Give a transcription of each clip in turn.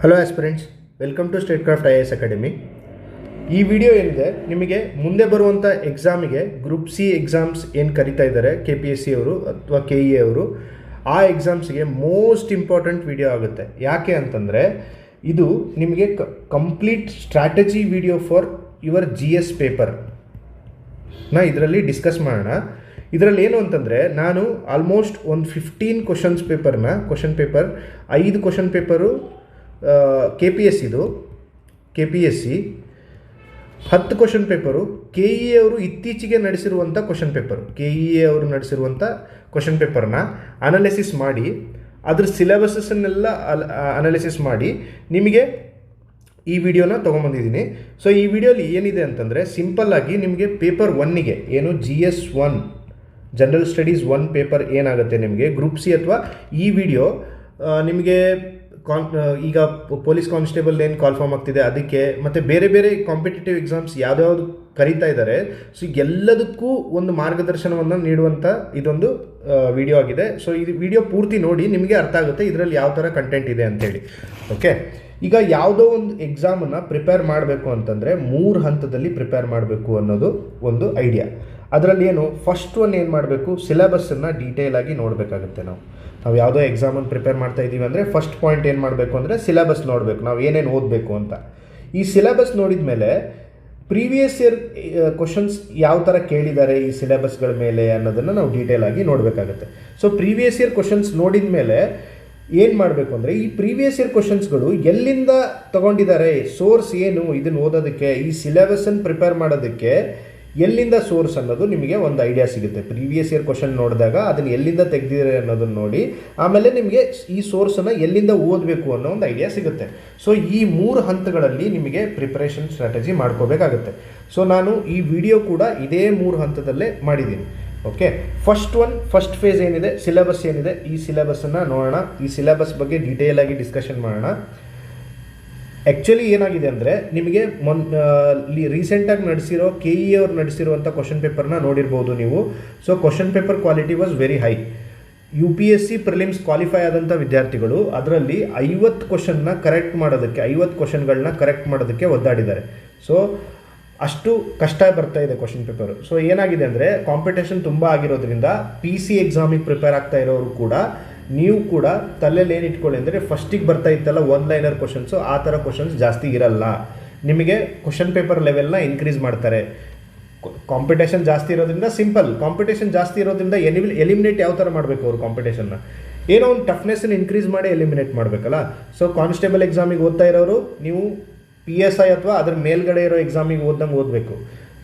Hello aspirants, welcome to Statecraft IAS Academy. ಈ video ಏನಿದೆ ನಿಮಗೆ ಮುಂದೆ ಬರುವಂಥ ಎಕ್ಸಾಮಿಗೆ ಗ್ರೂಪ್ ಸಿ ಎಕ್ಸಾಮ್ಸ್ ಏನು ಕರಿತಾ ಇದ್ದಾರೆ KPSC ಅವರು ಅಥವಾ KE ಅವರು, ಆ ಎಕ್ಸಾಮ್ಸ್ಗೆ ಮೋಸ್ಟ್ ಇಂಪಾರ್ಟೆಂಟ್ ವಿಡಿಯೋ ಆಗುತ್ತೆ. ಯಾಕೆ ಅಂತಂದರೆ ಇದು ನಿಮಗೆ complete strategy video for your GS ಪೇಪರ್ನ ಇದರಲ್ಲಿ ಡಿಸ್ಕಸ್ ಮಾಡೋಣ. ಇದರಲ್ಲಿ ಏನು ಅಂತಂದರೆ ನಾನು ಆಲ್ಮೋಸ್ಟ್ ಒಂದು 15 question paper 5 question paper KPSC 10 question paper KE ಅವರು ಇತ್ತೀಚೆಗೆ ನಡೆಸಿರುವಂಥ ಕ್ವಶನ್ ಪೇಪರ್ನ ಅನಾಲಿಸಿಸ್ ಮಾಡಿ ಅದ್ರ ಸಿಲೆಬಸಸ್ಸನ್ನೆಲ್ಲ ಅನಾಲಿಸಿಸ್ ಮಾಡಿ ನಿಮಗೆ ಈ ವಿಡಿಯೋನ ತೊಗೊಂಬಂದಿದ್ದೀನಿ. ಸೊ ಈ ವಿಡಿಯೋಲಿ ಏನಿದೆ ಅಂತಂದರೆ ಸಿಂಪಲ್ಲಾಗಿ ನಿಮಗೆ ಪೇಪರ್ 1ಗೆ ಏನು GS 1 ಜನರಲ್ ಸ್ಟಡೀಸ್ 1 ಪೇಪರ್ ಏನಾಗುತ್ತೆ ನಿಮಗೆ ಗ್ರೂಪ್ ಸಿ ಅಥವಾ ಈ ವಿಡಿಯೋ ನಿಮಗೆ ಈಗ ಪೊಲೀಸ್ ಕಾನ್ಸ್ಟೇಬಲ್ ಏನು ಕಾಲ್ ಫಾರ್ಮ್ ಆಗ್ತಿದೆ ಅದಕ್ಕೆ ಮತ್ತು ಬೇರೆ ಬೇರೆ ಕಾಂಪಿಟೇಟಿವ್ ಎಕ್ಸಾಮ್ಸ್ ಯಾವ್ದಾವ್ದು ಕರೀತಾ ಇದ್ದಾರೆ. ಸೊ ಎಲ್ಲದಕ್ಕೂ ಒಂದು ಮಾರ್ಗದರ್ಶನವನ್ನು ನೀಡುವಂಥ ಇದೊಂದು ವಿಡಿಯೋ ಆಗಿದೆ. ಸೊ ಇದು ವಿಡಿಯೋ ಪೂರ್ತಿ ನೋಡಿ ನಿಮಗೆ ಅರ್ಥ ಆಗುತ್ತೆ ಇದರಲ್ಲಿ ಯಾವ ಥರ ಕಂಟೆಂಟ್ ಇದೆ ಅಂತೇಳಿ. ಓಕೆ, ಈಗ ಯಾವುದೋ ಒಂದು ಎಕ್ಸಾಮನ್ನು ಪ್ರಿಪೇರ್ ಮಾಡಬೇಕು ಅಂತಂದರೆ 3 ಹಂತದಲ್ಲಿ ಪ್ರಿಪೇರ್ ಮಾಡಬೇಕು ಅನ್ನೋದು ಒಂದು ಐಡಿಯಾ. ಅದರಲ್ಲಿ ಫಸ್ಟ್ ಒನ್ ಏನು ಮಾಡಬೇಕು, ಸಿಲೆಬಸ್ಸನ್ನು ಡೀಟೇಲಾಗಿ ನೋಡಬೇಕಾಗುತ್ತೆ. ನಾವು ಯಾವುದೋ ಎಕ್ಸಾಮನ್ನು ಪ್ರಿಪೇರ್ ಮಾಡ್ತಾ ಇದ್ದೀವಿ ಅಂದರೆ ಫಸ್ಟ್ ಪಾಯಿಂಟ್ ಏನು ಮಾಡಬೇಕು ಅಂದರೆ ಸಿಲೆಬಸ್ ನೋಡಬೇಕು, ನಾವು ಏನೇನು ಓದಬೇಕು ಅಂತ. ಈ ಸಿಲೆಬಸ್ ನೋಡಿದ ಮೇಲೆ ಪ್ರೀವಿಯಸ್ ಇಯರ್ ಕ್ವಶನ್ಸ್ ಯಾವ ಥರ ಕೇಳಿದ್ದಾರೆ ಈ ಸಿಲೆಬಸ್ಗಳ ಮೇಲೆ ಅನ್ನೋದನ್ನು ನಾವು ಡೀಟೇಲಾಗಿ ನೋಡಬೇಕಾಗುತ್ತೆ. ಸೊ ಪ್ರೀವಿಯಸ್ ಇಯರ್ ಕ್ವಶನ್ಸ್ ನೋಡಿದ ಮೇಲೆ ಏನು ಮಾಡಬೇಕು ಅಂದರೆ ಈ ಪ್ರೀವಿಯಸ್ ಇಯರ್ ಕ್ವಶನ್ಸ್ಗಳು ಎಲ್ಲಿಂದ ತೊಗೊಂಡಿದ್ದಾರೆ, ಸೋರ್ಸ್ ಏನು ಇದನ್ನು ಓದೋದಕ್ಕೆ, ಈ ಸಿಲೆಬಸ್ಸನ್ನು ಪ್ರಿಪೇರ್ ಮಾಡೋದಕ್ಕೆ ಎಲ್ಲಿಂದ ಸೋರ್ಸ್ ಅನ್ನೋದು ನಿಮಗೆ ಒಂದು ಐಡಿಯಾ ಸಿಗುತ್ತೆ. ಪ್ರೀವಿಯಸ್ ಇಯರ್ ಕ್ವಶನ್ ನೋಡಿದಾಗ ಅದನ್ನು ಎಲ್ಲಿಂದ ತೆಗೆದಿದ್ದಾರೆ ಅನ್ನೋದನ್ನು ನೋಡಿ ಆಮೇಲೆ ನಿಮಗೆ ಈ ಸೋರ್ಸನ್ನು ಎಲ್ಲಿಂದ ಓದಬೇಕು ಅನ್ನೋ ಒಂದು ಐಡಿಯಾ ಸಿಗುತ್ತೆ. ಸೊ ಈ 3 ಹಂತಗಳಲ್ಲಿ ನಿಮಗೆ ಪ್ರಿಪರೇಷನ್ ಸ್ಟ್ರಾಟಜಿ ಮಾಡ್ಕೋಬೇಕಾಗುತ್ತೆ. ಸೊ ನಾನು ಈ ವಿಡಿಯೋ ಕೂಡ ಇದೇ 3 ಹಂತದಲ್ಲೇ ಮಾಡಿದ್ದೀನಿ. ಓಕೆ, ಫಸ್ಟ್ ಫೇಸ್ ಏನಿದೆ, ಸಿಲೆಬಸ್ ಏನಿದೆ, ಈ ಸಿಲೆಬಸ್ಸನ್ನು ನೋಡೋಣ. ಈ ಸಿಲೆಬಸ್ ಬಗ್ಗೆ ಡೀಟೇಲಾಗಿ ಡಿಸ್ಕಷನ್ ಮಾಡೋಣ. ಆ್ಯಕ್ಚುಲಿ ಏನಾಗಿದೆ ಅಂದರೆ ನಿಮಗೆ ರೀಸೆಂಟಾಗಿ ನಡೆಸಿರೋ KE ಅವ್ರು ನಡೆಸಿರುವಂಥ ಕ್ವಶನ್ ಪೇಪರ್ನ ನೋಡಿರ್ಬೋದು ನೀವು. So question paper quality was very high. UPSC prelims qualify ಆದಂಥ ವಿದ್ಯಾರ್ಥಿಗಳು ಅದರಲ್ಲಿ 50 ಕ್ವಶನ್ನ ಕರೆಕ್ಟ್ ಮಾಡೋದಕ್ಕೆ 50 ಕ್ವಶನ್ಗಳನ್ನ ಕರೆಕ್ಟ್ ಮಾಡೋದಕ್ಕೆ ಒದ್ದಾಡಿದ್ದಾರೆ. ಸೊ ಅಷ್ಟು ಕಷ್ಟ ಬರ್ತಾ ಇದೆ ಕ್ವಶನ್ ಪೇಪರು. ಸೊ ಏನಾಗಿದೆ ಅಂದರೆ ಕಾಂಪಿಟೇಷನ್ ತುಂಬ ಆಗಿರೋದ್ರಿಂದ PC ಎಕ್ಸಾಮಿಗೆ ಪ್ರಿಪೇರ್ ಆಗ್ತಾ ಇರೋರು ಕೂಡ ನೀವು ಕೂಡ ತಲೆಯಲ್ಲಿ ಏನು ಇಟ್ಕೊಳ್ಳಿ ಅಂದರೆ ಫಸ್ಟಿಗೆ ಬರ್ತಾ ಇತ್ತಲ್ಲ 1 ಲೈನರ್ ಕ್ವಶನ್ಸು, ಆ ಥರ ಕ್ವಶನ್ಸ್ ಜಾಸ್ತಿ ಇರಲ್ಲ. ನಿಮಗೆ ಕ್ವಶನ್ ಪೇಪರ್ ಲೆವೆಲ್ನ ಇನ್ಕ್ರೀಸ್ ಮಾಡ್ತಾರೆ. ಕಾಂಪಿಟೇಷನ್ ಜಾಸ್ತಿ ಇರೋದ್ರಿಂದ ಎಲಿಮಿನೇಟ್ ಯಾವ ಥರ ಮಾಡಬೇಕು ಅವರು ಕಾಂಪಿಟೇಷನ್ನ, ಏನೋ ಒಂದು ಟಫ್ನೆಸ್ಸನ್ನು ಇನ್ಕ್ರೀಸ್ ಮಾಡಿ ಎಲಿಮಿನೇಟ್ ಮಾಡಬೇಕಲ್ಲ. ಸೊ ಕಾನ್ಸ್ಟೇಬಲ್ ಎಕ್ಸಾಮಿಗೆ ಓದ್ತಾ ಇರೋರು ನೀವು PSI ಅಥವಾ ಅದ್ರ ಮೇಲ್ಗಡೆ ಇರೋ ಎಕ್ಸಾಮಿಗೆ ಓದಬೇಕು.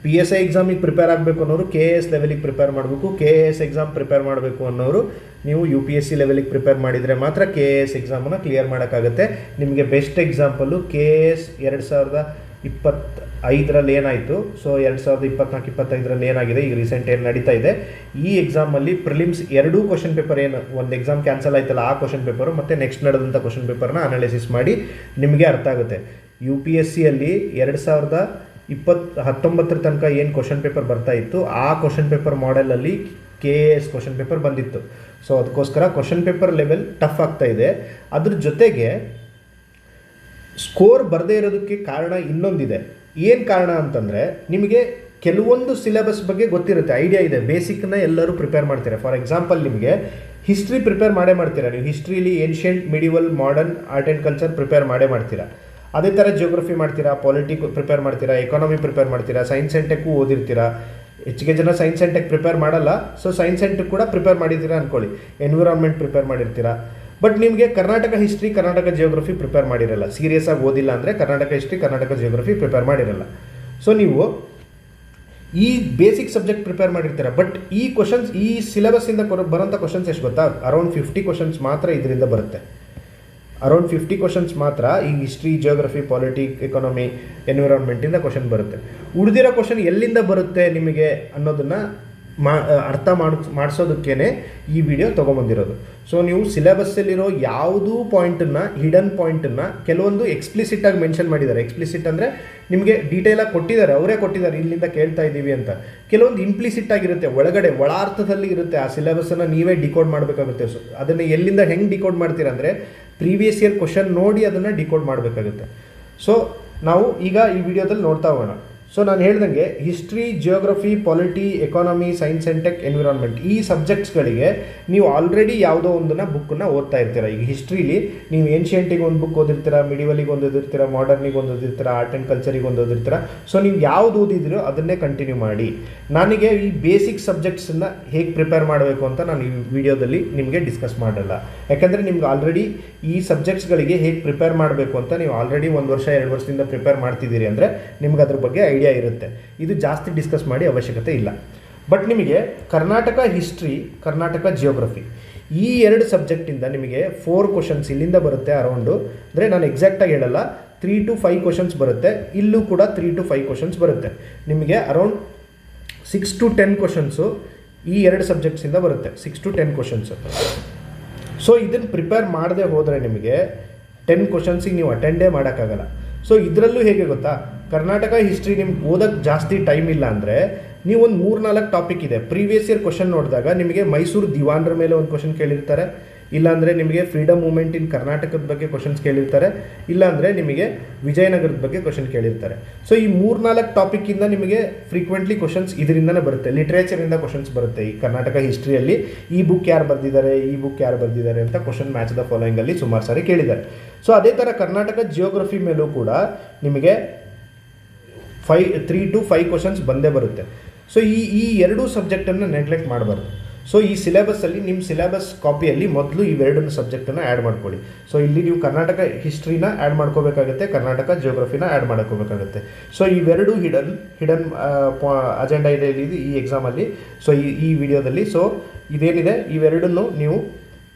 PSI ಎಕ್ಸಾಮಿಗೆ ಪ್ರಿಪೇರ್ ಆಗಬೇಕು ಅನ್ನೋರು KAS ಲೆವೆಲಿಗೆ ಪ್ರಿಪೇರ್ ಮಾಡಬೇಕು. KAS ಎಕ್ಸಾಮ್ ಪ್ರಿಪೇರ್ ಮಾಡಬೇಕು ಅನ್ನೋರು ನೀವು UPSC ಲೆವೆಲಿಗೆ ಪ್ರಿಪೇರ್ ಮಾಡಿದರೆ ಮಾತ್ರ KAS ಎಕ್ಸಾಮನ್ನು ಕ್ಲಿಯರ್ ಮಾಡೋಕ್ಕಾಗುತ್ತೆ. ನಿಮಗೆ ಬೆಸ್ಟ್ ಎಕ್ಸಾಂಪಲ್ಲು KAS 2025ರಲ್ಲಿ ಏನಾಯಿತು. ಸೊ 2024-25ರಲ್ಲಿ ಏನಾಗಿದೆ, ಈಗ ರೀಸೆಂಟ್ ಏನು ನಡೀತಾ ಇದೆ, ಈ ಎಕ್ಸಾಮಲ್ಲಿ ಪ್ರಿಲಿಮ್ಸ್ 2 ಕ್ವಶನ್ ಪೇಪರ್ ಒಂದು ಎಕ್ಸಾಮ್ ಕ್ಯಾನ್ಸಲ್ ಆಯ್ತಲ್ಲ ಆ ಕ್ವಶನ್ ಪೇಪರು ಮತ್ತು ನೆಕ್ಸ್ಟ್ ನಡೆದಂಥ ಕ್ವಶನ್ ಪೇಪರ್ನ ಅನಾಲಿಸಿಸ್ ಮಾಡಿ ನಿಮಗೆ ಅರ್ಥ ಆಗುತ್ತೆ. UPSCಯಲ್ಲಿ 2019 ತನಕ ಏನು ಕ್ವಶನ್ ಪೇಪರ್ ಬರ್ತಾ ಇತ್ತು ಆ ಕ್ವಶನ್ ಪೇಪರ್ ಮಾಡೆಲಲ್ಲಿ KAS ಕ್ವಶನ್ ಪೇಪರ್ ಬಂದಿತ್ತು. ಸೊ ಅದಕ್ಕೋಸ್ಕರ ಕ್ವಶನ್ ಪೇಪರ್ ಲೆವೆಲ್ ಟಫ್ ಆಗ್ತಾ ಇದೆ. ಅದ್ರ ಜೊತೆಗೆ ಸ್ಕೋರ್ ಬರದೇ ಇರೋದಕ್ಕೆ ಕಾರಣ ಇನ್ನೊಂದಿದೆ. ಏನು ಕಾರಣ ಅಂತಂದರೆ ನಿಮಗೆ ಕೆಲವೊಂದು ಸಿಲೆಬಸ್ ಬಗ್ಗೆ ಗೊತ್ತಿರುತ್ತೆ, ಐಡಿಯಾ ಇದೆ, ಬೇಸಿಕ್ನ ಎಲ್ಲರೂ ಪ್ರಿಪೇರ್ ಮಾಡ್ತೀರಾ. ಫಾರ್ ಎಕ್ಸಾಂಪಲ್ ನಿಮಗೆ ಹಿಸ್ಟ್ರಿ ಪ್ರಿಪೇರ್ ಮಾಡ್ತೀರಾ. ನೀವು ಹಿಸ್ಟ್ರಿಲಿ ancient, medieval, modern, art and culture prepare ಮಾಡ್ತೀರಾ. ಅದೇ ಥರ ಜಿಯೋಗ್ರಫಿ ಮಾಡ್ತೀರಾ, ಪಾಲಿಟಿಕ್ ಪ್ರಿಪೇರ್ ಮಾಡ್ತೀರಾ, ಎಕಾನಮಿ ಪ್ರಿಪೇರ್ ಮಾಡ್ತೀರಾ, ಸೈನ್ಸ್ ಆ್ಯಂಡ್ ಟೆಕ್ಕು ಓದಿರ್ತೀರಾ. ಹೆಚ್ಚಿಗೆ ಜನ ಸೈನ್ಸ್ ಆ್ಯಂಡ್ ಟೆಕ್ ಪ್ರಿಪೇರ್ ಮಾಡಲ್ಲ. ಸೊ ಸೈನ್ಸ್ ಆ್ಯಂಡ್ ಟೆಕ್ ಕೂಡ ಪ್ರಿಪೇರ್ ಮಾಡಿದ್ದೀರಾ ಅಂದ್ಕೊಳ್ಳಿ. ಎನ್ವಿರಾನ್ಮೆಂಟ್ ಪ್ರಿಪೇರ್ ಮಾಡಿರ್ತೀರಾ. ಬಟ್ ನಿಮಗೆ Karnataka history, Karnataka geography prepare ಮಾಡಿರಲ್ಲ. ಸೀರಿಯಸ್ ಆಗಿ ಓದಿಲ್ಲ ಅಂದರೆ Karnataka history, Karnataka geography prepare ಮಾಡಿರಲ್ಲ. ಸೊ ನೀವು ಈ ಬೇಸಿಕ್ ಸಬ್ಜೆಕ್ಟ್ ಪ್ರಿಪೇರ್ ಮಾಡಿರ್ತೀರ. ಬಟ್ ಈ ಕ್ವಶನ್ಸ್, ಈ ಸಿಲೆಬಸ್ಸಿಂದ ಬರೋಂಥ ಕ್ವಶನ್ಸ್ ಎಷ್ಟು ಗೊತ್ತಾ, ಅರೌಂಡ್ 50 ಕ್ವಶನ್ಸ್ ಮಾತ್ರ ಇದರಿಂದ ಬರುತ್ತೆ. ಅರೌಂಡ್ 50 ಕ್ವಶನ್ಸ್ ಮಾತ್ರ ಈ ಹಿಸ್ಟ್ರಿ, ಜಿಯೋಗ್ರಫಿ, ಪಾಲಿಟಿಕ್, ಎಕಾನಮಿ, ಎನ್ವಿರಾನ್ಮೆಂಟಿಂದ ಕ್ವಶನ್ ಬರುತ್ತೆ. ಉಳಿದಿರೋ ಕ್ವಶನ್ ಎಲ್ಲಿಂದ ಬರುತ್ತೆ ನಿಮಗೆ ಅನ್ನೋದನ್ನು ಅರ್ಥ ಮಾಡಿಸೋದಕ್ಕೇ ಈ ವಿಡಿಯೋ ತೊಗೊಂಬಂದಿರೋದು. ಸೊ ನೀವು ಸಿಲೆಬಸ್ಸಲ್ಲಿರೋ ಯಾವುದೂ ಪಾಯಿಂಟನ್ನು, ಹಿಡನ್ ಪಾಯಿಂಟನ್ನು ಕೆಲವೊಂದು ಎಕ್ಸ್ಪ್ಲಿಸಿಟಾಗಿ ಮೆನ್ಷನ್ ಮಾಡಿದ್ದಾರೆ. ಎಕ್ಸ್ಪ್ಲಿಸಿಟ್ ಅಂದರೆ ನಿಮಗೆ ಡೀಟೇಲಾಗಿ ಕೊಟ್ಟಿದ್ದಾರೆ, ಅವರೇ ಕೊಟ್ಟಿದ್ದಾರೆ ಇಲ್ಲಿಂದ ಕೇಳ್ತಾ ಇದ್ದೀವಿ ಅಂತ. ಕೆಲವೊಂದು ಇಂಪ್ಲಿಸಿಟ್ ಆಗಿರುತ್ತೆ, ಒಳಗಡೆ ಒಳಾರ್ಥದಲ್ಲಿ ಇರುತ್ತೆ. ಆ ಸಿಲೆಬಸ್ಸನ್ನು ನೀವೇ ಡಿಕೋಡ್ ಮಾಡಬೇಕಾಗುತ್ತೆ. ಸೊ ಅದನ್ನು ಎಲ್ಲಿಂದ ಹೆಂಗೆ ಡಿಕೋಡ್ ಮಾಡ್ತೀರಾ ಅಂದರೆ ಪ್ರೀವಿಯಸ್ ಇಯರ್ ಕ್ವಶನ್ ನೋಡಿ ಅದನ್ನು ಡಿಕೋಡ್ ಮಾಡಬೇಕಾಗುತ್ತೆ. ಸೊ ನಾವು ಈಗ ಈ ವಿಡಿಯೋದಲ್ಲಿ ನೋಡ್ತಾ ಹೋಗೋಣ. ಸೊ ನಾನು ಹೇಳ್ದಂಗೆ history, geography, polity, economy, science and tech, environment ಈ ಸಬ್ಜೆಕ್ಟ್ಸ್ಗಳಿಗೆ ನೀವು ಆಲ್ರೆಡಿ ಯಾವುದೋ ಒಂದನ್ನು ಬುಕ್ಕನ್ನು ಓದ್ತಾ ಇರ್ತೀರ. ಈಗ ಹಿಸ್ಟ್ರೀಲಿ ನೀವು ಏನ್ಷಿಯಂಟಿಗೆ ಒಂದು ಬುಕ್ ಓದಿರ್ತೀರ, ಮಿಡಿವಲಿಗೆ ಒಂದು ಓದಿರ್ತೀರ, ಮಾಡರ್ನಿಗೆ ಒಂದು ಓದಿರ್ತೀರ, ಆರ್ಟ್ ಆ್ಯಂಡ್ ಕಲ್ಚರಿಗೆ ಒಂದು ಓದಿರ್ತೀರ. ಸೊ ನೀವು ಯಾವುದು ಓದಿದಿರೋ ಅದನ್ನೇ ಕಂಟಿನ್ಯೂ ಮಾಡಿ. ನನಗೆ ಈ ಬೇಸಿಕ್ ಸಬ್ಜೆಕ್ಟ್ಸನ್ನು ಹೇಗೆ ಪ್ರಿಪೇರ್ ಮಾಡಬೇಕು ಅಂತ ನಾನು ಈ ವಿಡಿಯೋದಲ್ಲಿ ನಿಮಗೆ ಡಿಸ್ಕಸ್ ಮಾಡಲ್ಲ. ಯಾಕಂದರೆ ನಿಮ್ಗೆ ಆಲ್ರೆಡಿ ಈ ಸಬ್ಜೆಕ್ಟ್ಸ್ಗಳಿಗೆ ಹೇಗೆ ಪ್ರಿಪೇರ್ ಮಾಡಬೇಕು ಅಂತ ನೀವು ಆಲ್ರೆಡಿ 1 ವರ್ಷ 2 ವರ್ಷದಿಂದ ಪ್ರಿಪೇರ್ ಮಾಡ್ತಿದ್ದೀರಿ ಅಂದರೆ ನಿಮ್ಗೆ ಅದ್ರ ಬಗ್ಗೆ ಐಡಿಯಾ ಇರುತ್ತೆ. ಇದು ಜಾಸ್ತಿ ಡಿಸ್ಕಸ್ ಮಾಡಿ ಅವಶ್ಯಕತೆ ಇಲ್ಲ. ಬಟ್ ನಿಮಗೆ ಕರ್ನಾಟಕ ಹಿಸ್ಟ್ರಿ, ಕರ್ನಾಟಕ ಜಿಯೋಗ್ರಫಿ ಈ 2 ಸಬ್ಜೆಕ್ಟಿಂದ ನಿಮಗೆ 4 ಕ್ವಶನ್ಸ್ ಇಲ್ಲಿಂದ ಬರುತ್ತೆ ಅರೌಂಡು. ಅಂದರೆ ನಾನು ಎಕ್ಸಾಕ್ಟಾಗಿ ಹೇಳಲ್ಲ, 3 to 5 ಕ್ವಶನ್ಸ್ ಬರುತ್ತೆ. ಇಲ್ಲೂ ಕೂಡ 3 to 5 ಕ್ವಶನ್ಸ್ ಬರುತ್ತೆ. ನಿಮಗೆ ಅರೌಂಡ್ 6 to 10 ಕ್ವಶನ್ಸು ಈ 2 ಸಬ್ಜೆಕ್ಟ್ಸಿಂದ ಬರುತ್ತೆ. 6 to 10 ಕ್ವಶನ್ಸು. ಸೊ ಇದನ್ನು ಪ್ರಿಪೇರ್ ಮಾಡದೆ ಹೋದರೆ ನಿಮಗೆ 10 ಕ್ವಶನ್ಸಿಗೆ ನೀವು ಅಟೆಂಡೇ ಮಾಡೋಕ್ಕಾಗಲ್ಲ. ಸೊ ಇದರಲ್ಲೂ ಹೇಗೆ ಗೊತ್ತಾ, ಕರ್ನಾಟಕ ಹಿಸ್ಟ್ರಿ ನಿಮ್ಗೆ ಓದೋಕ್ಕೆ ಜಾಸ್ತಿ ಟೈಮ್ ಇಲ್ಲ ಅಂದರೆ ನೀವು ಒಂದು 3-4 ಟಾಪಿಕ್ ಇದೆ. ಪ್ರೀವಿಯಸ್ ಇಯರ್ ಕ್ವಶನ್ ನೋಡಿದಾಗ ನಿಮಗೆ ಮೈಸೂರು ದಿವಾನರ ಮೇಲೆ ಒಂದು ಕ್ವಶನ್ ಕೇಳಿರ್ತಾರೆ, ಇಲ್ಲಾಂದರೆ ನಿಮಗೆ ಫ್ರೀಡಮ್ ಮೂಮೆಂಟ್ ಇನ್ ಕರ್ನಾಟಕದ ಬಗ್ಗೆ ಕ್ವಶನ್ಸ್ ಕೇಳಿರ್ತಾರೆ, ಇಲ್ಲಾಂದರೆ ನಿಮಗೆ ವಿಜಯನಗರದ ಬಗ್ಗೆ ಕ್ವಶನ್ ಕೇಳಿರ್ತಾರೆ. ಸೊ ಈ 3-4 ಟಾಪಿಕ್ಕಿಂದ ನಿಮಗೆ ಫ್ರೀಕ್ವೆಂಟ್ಲಿ ಕ್ವಶನ್ಸ್ ಇದರಿಂದನೇ ಬರುತ್ತೆ. ಲಿಟ್ರೇಚರಿಂದ ಕ್ವಶನ್ಸ್ ಬರುತ್ತೆ. ಈ ಕರ್ನಾಟಕ ಹಿಸ್ಟ್ರಿಯಲ್ಲಿ ಈ ಬುಕ್ ಯಾರು ಬರೆದಿದ್ದಾರೆ, ಈ ಬುಕ್ ಯಾರು ಬರೆದಿದ್ದಾರೆ ಅಂತ ಕ್ವಶನ್ ಮ್ಯಾಚ್ ದ ಫಾಲೋಯಿಂಗಲ್ಲಿ ಸುಮಾರು ಸಾರಿ ಕೇಳಿದ್ದಾರೆ. ಸೊ ಅದೇ ಥರ ಕರ್ನಾಟಕ ಜಿಯೋಗ್ರಫಿ ಮೇಲೂ ಕೂಡ ನಿಮಗೆ 3 to 5 ಕ್ವಶನ್ಸ್ ಬಂದೇ ಬರುತ್ತೆ. ಸೊ ಈ 2 ಸಬ್ಜೆಕ್ಟನ್ನು ನೆಗ್ಲೆಕ್ಟ್ ಮಾಡಬಾರ್ದು. ಸೊ ಈ ಸಿಲೆಬಸ್ಸಲ್ಲಿ ನಿಮ್ಮ ಸಿಲೆಬಸ್ ಕಾಪಿಯಲ್ಲಿ ಮೊದಲು ಇವೆರಡನ್ನು ಸಬ್ಜೆಕ್ಟನ್ನು ಆ್ಯಡ್ ಮಾಡ್ಕೊಳ್ಳಿ. ಸೊ ಇಲ್ಲಿ ನೀವು ಕರ್ನಾಟಕ ಹಿಸ್ಟ್ರಿನ ಆ್ಯಡ್ ಮಾಡ್ಕೋಬೇಕಾಗುತ್ತೆ, ಕರ್ನಾಟಕ ಜಿಯೋಗ್ರಫಿನ ಆ್ಯಡ್ ಮಾಡ್ಕೋಬೇಕಾಗುತ್ತೆ. ಸೊ ಇವೆರಡು ಹಿಡನ್ ಅಜೆಂಡಾ ಇದೆ ಇಲ್ಲಿ ಈ ಎಕ್ಸಾಮಲ್ಲಿ. ಸೊ ಈ ವಿಡಿಯೋದಲ್ಲಿ ಸೊ ಇದೇನಿದೆ ಇವೆರಡನ್ನು ನೀವು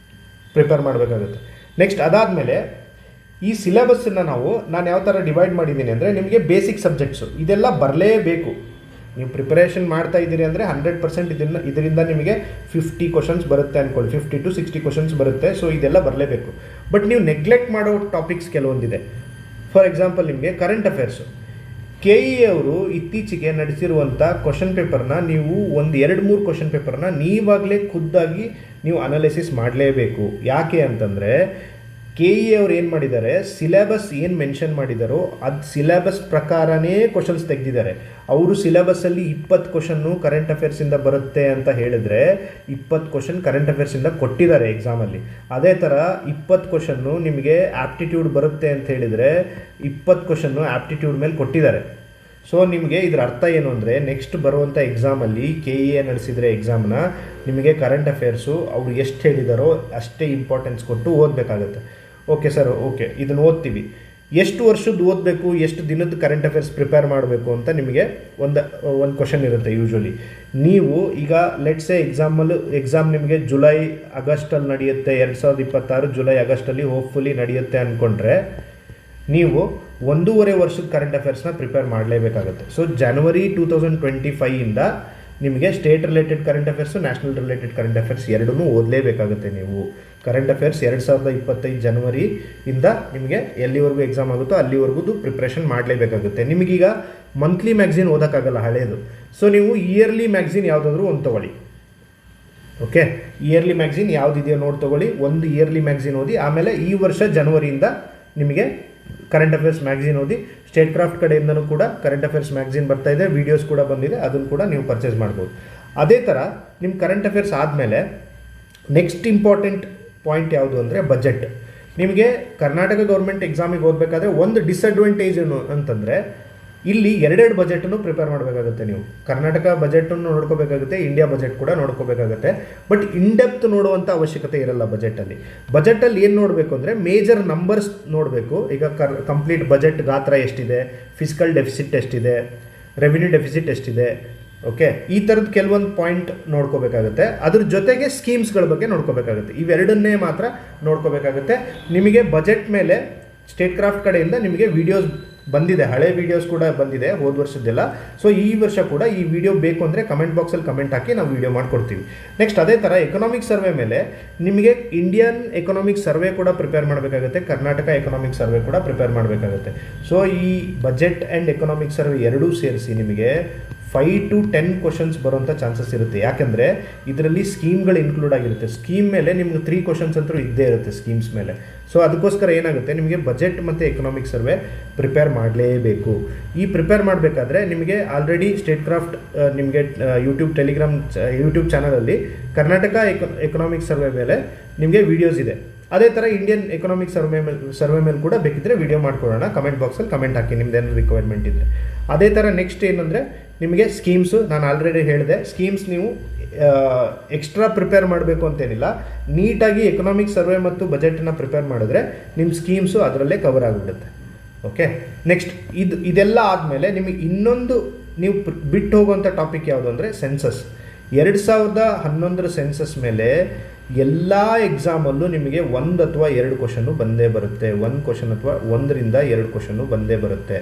ಪ್ರಿಪೇರ್ ಮಾಡಬೇಕಾಗುತ್ತೆ. ನೆಕ್ಸ್ಟ್ ಅದಾದಮೇಲೆ ಈ ಸಿಲೆಬಸ್ಸನ್ನು ನಾನು ಯಾವ ಥರ ಡಿವೈಡ್ ಮಾಡಿದ್ದೀನಿ ಅಂದರೆ, ನಿಮಗೆ ಬೇಸಿಕ್ ಸಬ್ಜೆಕ್ಟ್ಸು ಇದೆಲ್ಲ ಬರಲೇಬೇಕು. ನೀವು ಪ್ರಿಪರೇಷನ್ ಮಾಡ್ತಾ ಇದ್ದೀರಿ ಅಂದರೆ 100% ಇದರಿಂದ ನಿಮಗೆ 50 ಕ್ವಶನ್ಸ್ ಬರುತ್ತೆ ಅಂದ್ಕೊಳ್ಳಿ, 50 to 60 ಕ್ವಶನ್ಸ್ ಬರುತ್ತೆ. ಸೊ ಇದೆಲ್ಲ ಬರಲೇಬೇಕು. ಬಟ್ ನೀವು ನೆಗ್ಲೆಕ್ಟ್ ಮಾಡೋ ಟಾಪಿಕ್ಸ್ ಕೆಲವೊಂದಿದೆ. ಫಾರ್ ಎಕ್ಸಾಂಪಲ್ ನಿಮಗೆ ಕರೆಂಟ್ ಅಫೇರ್ಸು, KE ಅವರು ಇತ್ತೀಚೆಗೆ ನಡೆಸಿರುವಂಥ ಕ್ವಶನ್ ಪೇಪರ್ನ ನೀವು ಒಂದು 2-3 ಕ್ವಶನ್ ಪೇಪರ್ನ ನೀವಾಗಲೇ ಖುದ್ದಾಗಿ ನೀವು ಅನಾಲಿಸಿಸ್ ಮಾಡಲೇಬೇಕು. ಯಾಕೆ ಅಂತಂದರೆ KE ಅವ್ರು ಏನು ಮಾಡಿದ್ದಾರೆ, ಸಿಲೆಬಸ್ ಏನು ಮೆನ್ಷನ್ ಮಾಡಿದಾರೋ ಅದು ಸಿಲೆಬಸ್ ಪ್ರಕಾರನೇ ಕ್ವಶನ್ಸ್ ತೆಗೆದಿದ್ದಾರೆ. ಅವರು ಸಿಲೆಬಸ್ಸಲ್ಲಿ 20 ಕ್ವಶನ್ನು ಕರೆಂಟ್ ಅಫೇರ್ಸಿಂದ ಬರುತ್ತೆ ಅಂತ ಹೇಳಿದ್ರೆ 20 ಕ್ವಶನ್ ಕರೆಂಟ್ ಅಫೇರ್ಸಿಂದ ಕೊಟ್ಟಿದ್ದಾರೆ ಎಕ್ಸಾಮಲ್ಲಿ. ಅದೇ ಥರ 20 ಕ್ವಶನ್ನು ನಿಮಗೆ ಆ್ಯಪ್ಟಿಟ್ಯೂಡ್ ಬರುತ್ತೆ ಅಂತ ಹೇಳಿದರೆ 20 ಕ್ವಶನ್ನು ಆ್ಯಪ್ಟಿಟ್ಯೂಡ್ ಮೇಲೆ ಕೊಟ್ಟಿದ್ದಾರೆ. ಸೊ ನಿಮಗೆ ಇದರ ಅರ್ಥ ಏನು ಅಂದರೆ, ನೆಕ್ಸ್ಟ್ ಬರುವಂಥ ಎಕ್ಸಾಮಲ್ಲಿ KE ನಡೆಸಿದರೆ ಎಕ್ಸಾಮ್ನ ನಿಮಗೆ ಕರೆಂಟ್ ಅಫೇರ್ಸು ಅವ್ರು ಎಷ್ಟು ಹೇಳಿದಾರೋ ಅಷ್ಟೇ ಇಂಪಾರ್ಟೆನ್ಸ್ ಕೊಟ್ಟು ಓದಬೇಕಾಗತ್ತೆ. ಓಕೆ ಸರ್, ಓಕೆ ಇದನ್ನು ಓದ್ತೀವಿ, ಎಷ್ಟು ವರ್ಷದ್ದು ಓದಬೇಕು, ಎಷ್ಟು ದಿನದ ಕರೆಂಟ್ ಅಫೇರ್ಸ್ ಪ್ರಿಪೇರ್ ಮಾಡಬೇಕು ಅಂತ ನಿಮಗೆ ಒಂದು ಕ್ವಶನ್ ಇರುತ್ತೆ ಯೂಶ್ವಲಿ. ನೀವು ಈಗ ಲೆಟ್ಸೇ ಎಕ್ಸಾಮ್ ನಿಮಗೆ ಜುಲೈ ಆಗಸ್ಟಲ್ಲಿ ನಡೆಯುತ್ತೆ, 2026 ಜುಲೈ ಆಗಸ್ಟಲ್ಲಿ ಹೋಪ್ಫುಲಿ ನಡೆಯುತ್ತೆ ಅಂದ್ಕೊಂಡ್ರೆ ನೀವು 1.5 ವರ್ಷದ ಕರೆಂಟ್ ಅಫೇರ್ಸ್ನ ಪ್ರಿಪೇರ್ ಮಾಡಲೇಬೇಕಾಗುತ್ತೆ. ಸೊ ಜನವರಿ 2025ಇಂದ ನಿಮಗೆ state related current affairs, national related current affairs ಎರಡನ್ನೂ ಓದಲೇಬೇಕಾಗುತ್ತೆ. ನೀವು ಕರೆಂಟ್ ಅಫೇರ್ಸ್ 2025 ಜನವರಿಯಿಂದ ನಿಮಗೆ ಎಲ್ಲಿವರೆಗೂ ಎಕ್ಸಾಮ್ ಆಗುತ್ತೋ ಅಲ್ಲಿವರೆಗೂ ಪ್ರಿಪ್ರೇಷನ್ ಮಾಡಲೇಬೇಕಾಗುತ್ತೆ. ನಿಮಗೀಗ ಮಂತ್ಲಿ ಮ್ಯಾಗ್ಝಿನ್ ಓದೋಕ್ಕಾಗಲ್ಲ ಹಳೇದು. ಸೊ ನೀವು ಇಯರ್ಲಿ ಮ್ಯಾಗ್ಝಿನ್ ಯಾವುದಾದ್ರೂ ಒಂದು ತೊಗೊಳ್ಳಿ. ಓಕೆ, ಇಯರ್ಲಿ ಮ್ಯಾಗ್ಝಿನ್ ಯಾವುದಿದೆಯೋ ನೋಡಿ ತೊಗೊಳ್ಳಿ, ಒಂದು ಇಯರ್ಲಿ ಮ್ಯಾಗ್ಝಿನ್ ಓದಿ. ಆಮೇಲೆ ಈ ವರ್ಷ ಜನವರಿಯಿಂದ ನಿಮಗೆ ಕರೆಂಟ್ ಅಫೇರ್ಸ್ ಮ್ಯಾಗ್ಝಿನ್ ಓದಿ. ಸ್ಟೇಟ್ ಕ್ರಾಫ್ಟ್ ಕಡೆಯಿಂದನೂ ಕೂಡ ಕರೆಂಟ್ ಅಫೇರ್ಸ್ ಮ್ಯಾಗ್ಝಿನ್ ಬರ್ತಾ ಇದೆ, ವೀಡಿಯೋಸ್ ಕೂಡ ಬಂದಿದೆ, ಅದನ್ನು ಕೂಡ ನೀವು ಪರ್ಚೇಸ್ ಮಾಡ್ಬೋದು. ಅದೇ ಥರ ನಿಮ್ಮ ಕರೆಂಟ್ ಅಫೇರ್ಸ್ ಆದಮೇಲೆ ನೆಕ್ಸ್ಟ್ ಇಂಪಾರ್ಟೆಂಟ್ ಪಾಯಿಂಟ್ ಯಾವುದು ಅಂದರೆ ಬಜೆಟ್. ನಿಮಗೆ ಕರ್ನಾಟಕ ಗೌರ್ಮೆಂಟ್ ಎಕ್ಸಾಮಿಗೆ ಓದಬೇಕಾದ್ರೆ ಒಂದು ಡಿಸ್ಅಡ್ವಾಂಟೇಜ್ ಏನು ಅಂತಂದರೆ, ಇಲ್ಲಿ 2 ಬಜೆಟನ್ನು ಪ್ರಿಪೇರ್ ಮಾಡಬೇಕಾಗುತ್ತೆ. ನೀವು ಕರ್ನಾಟಕ ಬಜೆಟನ್ನು ನೋಡ್ಕೋಬೇಕಾಗುತ್ತೆ, ಇಂಡಿಯಾ ಬಜೆಟ್ ಕೂಡ ನೋಡ್ಕೋಬೇಕಾಗುತ್ತೆ. ಬಟ್ ಇನ್ಡೆಪ್ತ್ ನೋಡುವಂಥ ಅವಶ್ಯಕತೆ ಇರಲ್ಲ ಬಜೆಟಲ್ಲಿ. ಬಜೆಟಲ್ಲಿ ಏನು ನೋಡಬೇಕು ಅಂದರೆ ಮೇಜರ್ ನಂಬರ್ಸ್ ನೋಡಬೇಕು. ಈಗ ಕಂಪ್ಲೀಟ್ ಬಜೆಟ್ ಗಾತ್ರ ಎಷ್ಟಿದೆ, ಫಿಸ್ಕಲ್ ಡೆಫಿಸಿಟ್ ಎಷ್ಟಿದೆ, ರೆವಿನ್ಯೂ ಡೆಫಿಸಿಟ್ ಎಷ್ಟಿದೆ, ಓಕೆ, ಈ ಥರದ್ದು ಕೆಲವೊಂದು ಪಾಯಿಂಟ್ ನೋಡ್ಕೋಬೇಕಾಗುತ್ತೆ. ಅದ್ರ ಜೊತೆಗೆ ಸ್ಕೀಮ್ಸ್ಗಳ ಬಗ್ಗೆ ನೋಡ್ಕೋಬೇಕಾಗುತ್ತೆ. ಇವೆರಡನ್ನೇ ಮಾತ್ರ ನೋಡ್ಕೋಬೇಕಾಗುತ್ತೆ. ನಿಮಗೆ ಬಜೆಟ್ ಮೇಲೆ ಸ್ಟೇಟ್ ಕ್ರಾಫ್ಟ್ ಕಡೆಯಿಂದ ನಿಮಗೆ ವೀಡಿಯೋಸ್ ಬಂದಿದೆ, ಹಳೆ ವೀಡಿಯೋಸ್ ಕೂಡ ಬಂದಿದೆ ಹೋದ ವರ್ಷದ್ದೆಲ್ಲ. ಸೊ ಈ ವರ್ಷ ಕೂಡ ಈ ವಿಡಿಯೋ ಬೇಕು ಅಂದರೆ ಕಮೆಂಟ್ ಬಾಕ್ಸಲ್ಲಿ ಕಮೆಂಟ್ ಹಾಕಿ ನಾವು ವಿಡಿಯೋ ಮಾಡಿಕೊಡ್ತೀವಿ. ನೆಕ್ಸ್ಟ್ ಅದೇ ಥರ ಎಕನಾಮಿಕ್ ಸರ್ವೆ ಮೇಲೆ ನಿಮಗೆ ಇಂಡಿಯನ್ ಎಕನಾಮಿಕ್ ಸರ್ವೆ ಕೂಡ ಪ್ರಿಪೇರ್ ಮಾಡಬೇಕಾಗುತ್ತೆ, ಕರ್ನಾಟಕ ಎಕನಾಮಿಕ್ ಸರ್ವೆ ಕೂಡ ಪ್ರಿಪೇರ್ ಮಾಡಬೇಕಾಗುತ್ತೆ. ಸೊ ಈ ಬಜೆಟ್ ಆ್ಯಂಡ್ ಎಕನಾಮಿಕ್ ಸರ್ವೆ ಎರಡೂ ಸೇರಿಸಿ ನಿಮಗೆ 5 to 10 ಕ್ವಶನ್ಸ್ ಬರುವಂಥ ಚಾನ್ಸಸ್ ಇರುತ್ತೆ. ಯಾಕಂದರೆ ಇದರಲ್ಲಿ ಸ್ಕೀಮ್ಗಳು ಇನ್ಕ್ಲೂಡ್ ಆಗಿರುತ್ತೆ. ಸ್ಕೀಮ್ ಮೇಲೆ ನಿಮ್ಗೆ 3 ಕ್ವಶನ್ಸ್ ಅಂತೂ ಇದ್ದೇ ಇರುತ್ತೆ ಸ್ಕೀಮ್ಸ್ ಮೇಲೆ. ಸೊ ಅದಕ್ಕೋಸ್ಕರ ಏನಾಗುತ್ತೆ, ನಿಮಗೆ ಬಜೆಟ್ ಮತ್ತು ಎಕನಾಮಿಕ್ ಸರ್ವೆ ಪ್ರಿಪೇರ್ ಮಾಡಲೇಬೇಕು. ಈ ಪ್ರಿಪೇರ್ ಮಾಡಬೇಕಾದ್ರೆ ನಿಮಗೆ ಆಲ್ರೆಡಿ ಸ್ಟೇಟ್ ಕ್ರಾಫ್ಟ್ ನಿಮಗೆ ಯೂಟ್ಯೂಬ್ ಚಾನಲಲ್ಲಿ ಕರ್ನಾಟಕ ಎಕನಾಮಿಕ್ ಸರ್ವೆ ಮೇಲೆ ನಿಮಗೆ ವೀಡಿಯೋಸ್ ಇದೆ. ಅದೇ ಥರ ಇಂಡಿಯನ್ ಎಕನಾಮಿಕ್ ಸರ್ವೆ ಮೇಲೆ ಕೂಡ ಬೇಕಿದ್ದರೆ ವಿಡಿಯೋ ಮಾಡ್ಕೊಳ್ಳೋಣ. ಕಮೆಂಟ್ ಬಾಕ್ಸಲ್ಲಿ ಕಮೆಂಟ್ ಹಾಕಿ ನಿಮ್ದೇನು ರಿಕ್ವೈರ್ಮೆಂಟ್ ಇದ್ದರೆ. ಅದೇ ಥರ ನೆಕ್ಸ್ಟ್ ಏನಂದರೆ ನಿಮಗೆ ಸ್ಕೀಮ್ಸು, ನಾನು ಆಲ್ರೆಡಿ ಹೇಳಿದೆ, ಸ್ಕೀಮ್ಸ್ ನೀವು ಎಕ್ಸ್ಟ್ರಾ ಪ್ರಿಪೇರ್ ಮಾಡಬೇಕು ಅಂತೇನಿಲ್ಲ. ನೀಟಾಗಿ ಎಕನಾಮಿಕ್ ಸರ್ವೆ ಮತ್ತು ಬಜೆಟನ್ನು ಪ್ರಿಪೇರ್ ಮಾಡಿದ್ರೆ ನಿಮ್ಮ ಸ್ಕೀಮ್ಸು ಅದರಲ್ಲೇ ಕವರ್ ಆಗಿಬಿಡುತ್ತೆ. ಓಕೆ, ನೆಕ್ಸ್ಟ್ ಇದೆಲ್ಲ ಆದಮೇಲೆ ನಿಮಗೆ ಇನ್ನೊಂದು ನೀವು ಬಿಟ್ಟು ಹೋಗುವಂಥ ಟಾಪಿಕ್ ಯಾವುದು ಅಂದರೆ ಸೆನ್ಸಸ್. 2011 ಸೆನ್ಸಸ್ ಮೇಲೆ ಎಲ್ಲ ಎಕ್ಸಾಮಲ್ಲೂ ನಿಮಗೆ 1 ಅಥವಾ 2 ಕ್ವಶನ್ನು ಬಂದೇ ಬರುತ್ತೆ. 1 ಕ್ವಶನ್ ಅಥವಾ 1ರಿಂದ 2 ಕ್ವಶನ್ನು ಬಂದೇ ಬರುತ್ತೆ.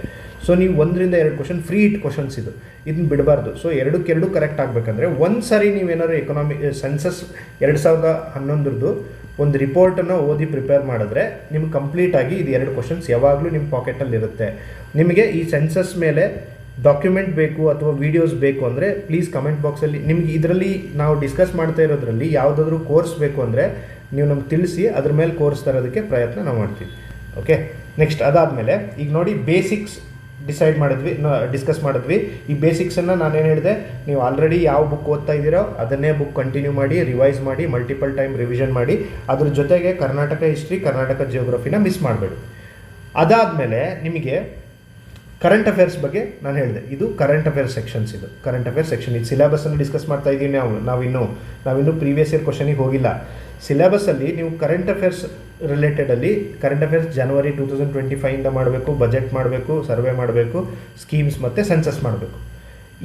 ಸೊ ನೀವು 1ರಿಂದ 2 ಕ್ವಶನ್ ಫ್ರೀ ಇಟ್ ಕ್ವಶನ್ಸ್ ಇದನ್ನು ಬಿಡಬಾರ್ದು. ಸೊ 2 ಕರೆಕ್ಟ್ ಆಗಬೇಕಂದ್ರೆ ಒಂದು ಸಾರಿ ನೀವೇನಾದ್ರು ಸೆನ್ಸಸ್ 2011 ಒಂದು ರಿಪೋರ್ಟನ್ನು ಓದಿ ಪ್ರಿಪೇರ್ ಮಾಡಿದ್ರೆ ನಿಮ್ಗೆ ಕಂಪ್ಲೀಟಾಗಿ ಇದು 2 ಕ್ವಶನ್ಸ್ ಯಾವಾಗಲೂ ನಿಮ್ಮ ಪಾಕೆಟಲ್ಲಿ ಇರುತ್ತೆ. ನಿಮಗೆ ಈ ಸೆನ್ಸಸ್ ಮೇಲೆ ಡಾಕ್ಯುಮೆಂಟ್ ಬೇಕು ಅಥವಾ ವೀಡಿಯೋಸ್ ಬೇಕು ಅಂದರೆ ಪ್ಲೀಸ್ ಕಮೆಂಟ್ ಬಾಕ್ಸಲ್ಲಿ ನಿಮ್ಗೆ ಇದರಲ್ಲಿ ನಾವು ಡಿಸ್ಕಸ್ ಮಾಡ್ತಾ ಇರೋದ್ರಲ್ಲಿ ಯಾವುದಾದ್ರೂ ಕೋರ್ಸ್ ಬೇಕು ಅಂದರೆ ನೀವು ನಮ್ಗೆ ತಿಳಿಸಿ, ಅದ್ರ ಮೇಲೆ ಕೋರ್ಸ್ ತರೋದಕ್ಕೆ ಪ್ರಯತ್ನ ನಾವು ಮಾಡ್ತೀವಿ. ಓಕೆ, ನೆಕ್ಸ್ಟ್ ಅದಾದಮೇಲೆ ಈಗ ನೋಡಿ ಬೇಸಿಕ್ಸ್ ಡಿಸ್ಕಸ್ ಮಾಡಿದ್ವಿ. ಈ ಬೇಸಿಕ್ಸನ್ನು ನಾನೇನು ಹೇಳಿದೆ, ನೀವು ಆಲ್ರೆಡಿ ಯಾವ ಬುಕ್ ಓದ್ತಾ ಇದ್ದೀರೋ ಅದನ್ನೇ ಬುಕ್ ಕಂಟಿನ್ಯೂ ಮಾಡಿ, ರಿವೈಸ್ ಮಾಡಿ, ಮಲ್ಟಿಪಲ್ ಟೈಮ್ ರಿವಿಷನ್ ಮಾಡಿ. ಅದ್ರ ಜೊತೆಗೆ ಕರ್ನಾಟಕ ಹಿಸ್ಟ್ರಿ, ಕರ್ನಾಟಕ ಜಿಯೋಗ್ರಫಿನ ಮಿಸ್ ಮಾಡಬೇಡಿ. ಅದಾದಮೇಲೆ ನಿಮಗೆ ಕರೆಂಟ್ ಅಫೇರ್ಸ್ ಬಗ್ಗೆ ನಾನು ಹೇಳಿದೆ. ಇದು ಕರೆಂಟ್ ಅಫೇರ್ಸ್ ಸೆಕ್ಷನ್ಸ್. ಇದು ಕರೆಂಟ್ ಅಫೇರ್ಸ್ ಸೆಕ್ಷನ್. ಇದು ಸಿಲೆಬಸ್ಸನ್ನು ಡಿಸ್ಕಸ್ ಮಾಡ್ತಾ ಇದ್ದೀವಿ. ನಾವಿನ್ನೂ ಪ್ರೀವಿಯಸ್ ಇಯರ್ ಕ್ವಶನಿಗೆ ಹೋಗಿಲ್ಲ. ಸಿಲೆಬಸ್ಸಲ್ಲಿ ನೀವು ಕರೆಂಟ್ ಅಫೇರ್ಸ್ ರಿಲೇಟೆಡಲ್ಲಿ ಕರೆಂಟ್ ಅಫೇರ್ಸ್ ಜನವರಿ 2025 ಮಾಡಬೇಕು, ಬಜೆಟ್ ಮಾಡಬೇಕು, ಸರ್ವೆ ಮಾಡಬೇಕು, ಸ್ಕೀಮ್ಸ್ ಮತ್ತು ಸೆನ್ಸಸ್ ಮಾಡಬೇಕು.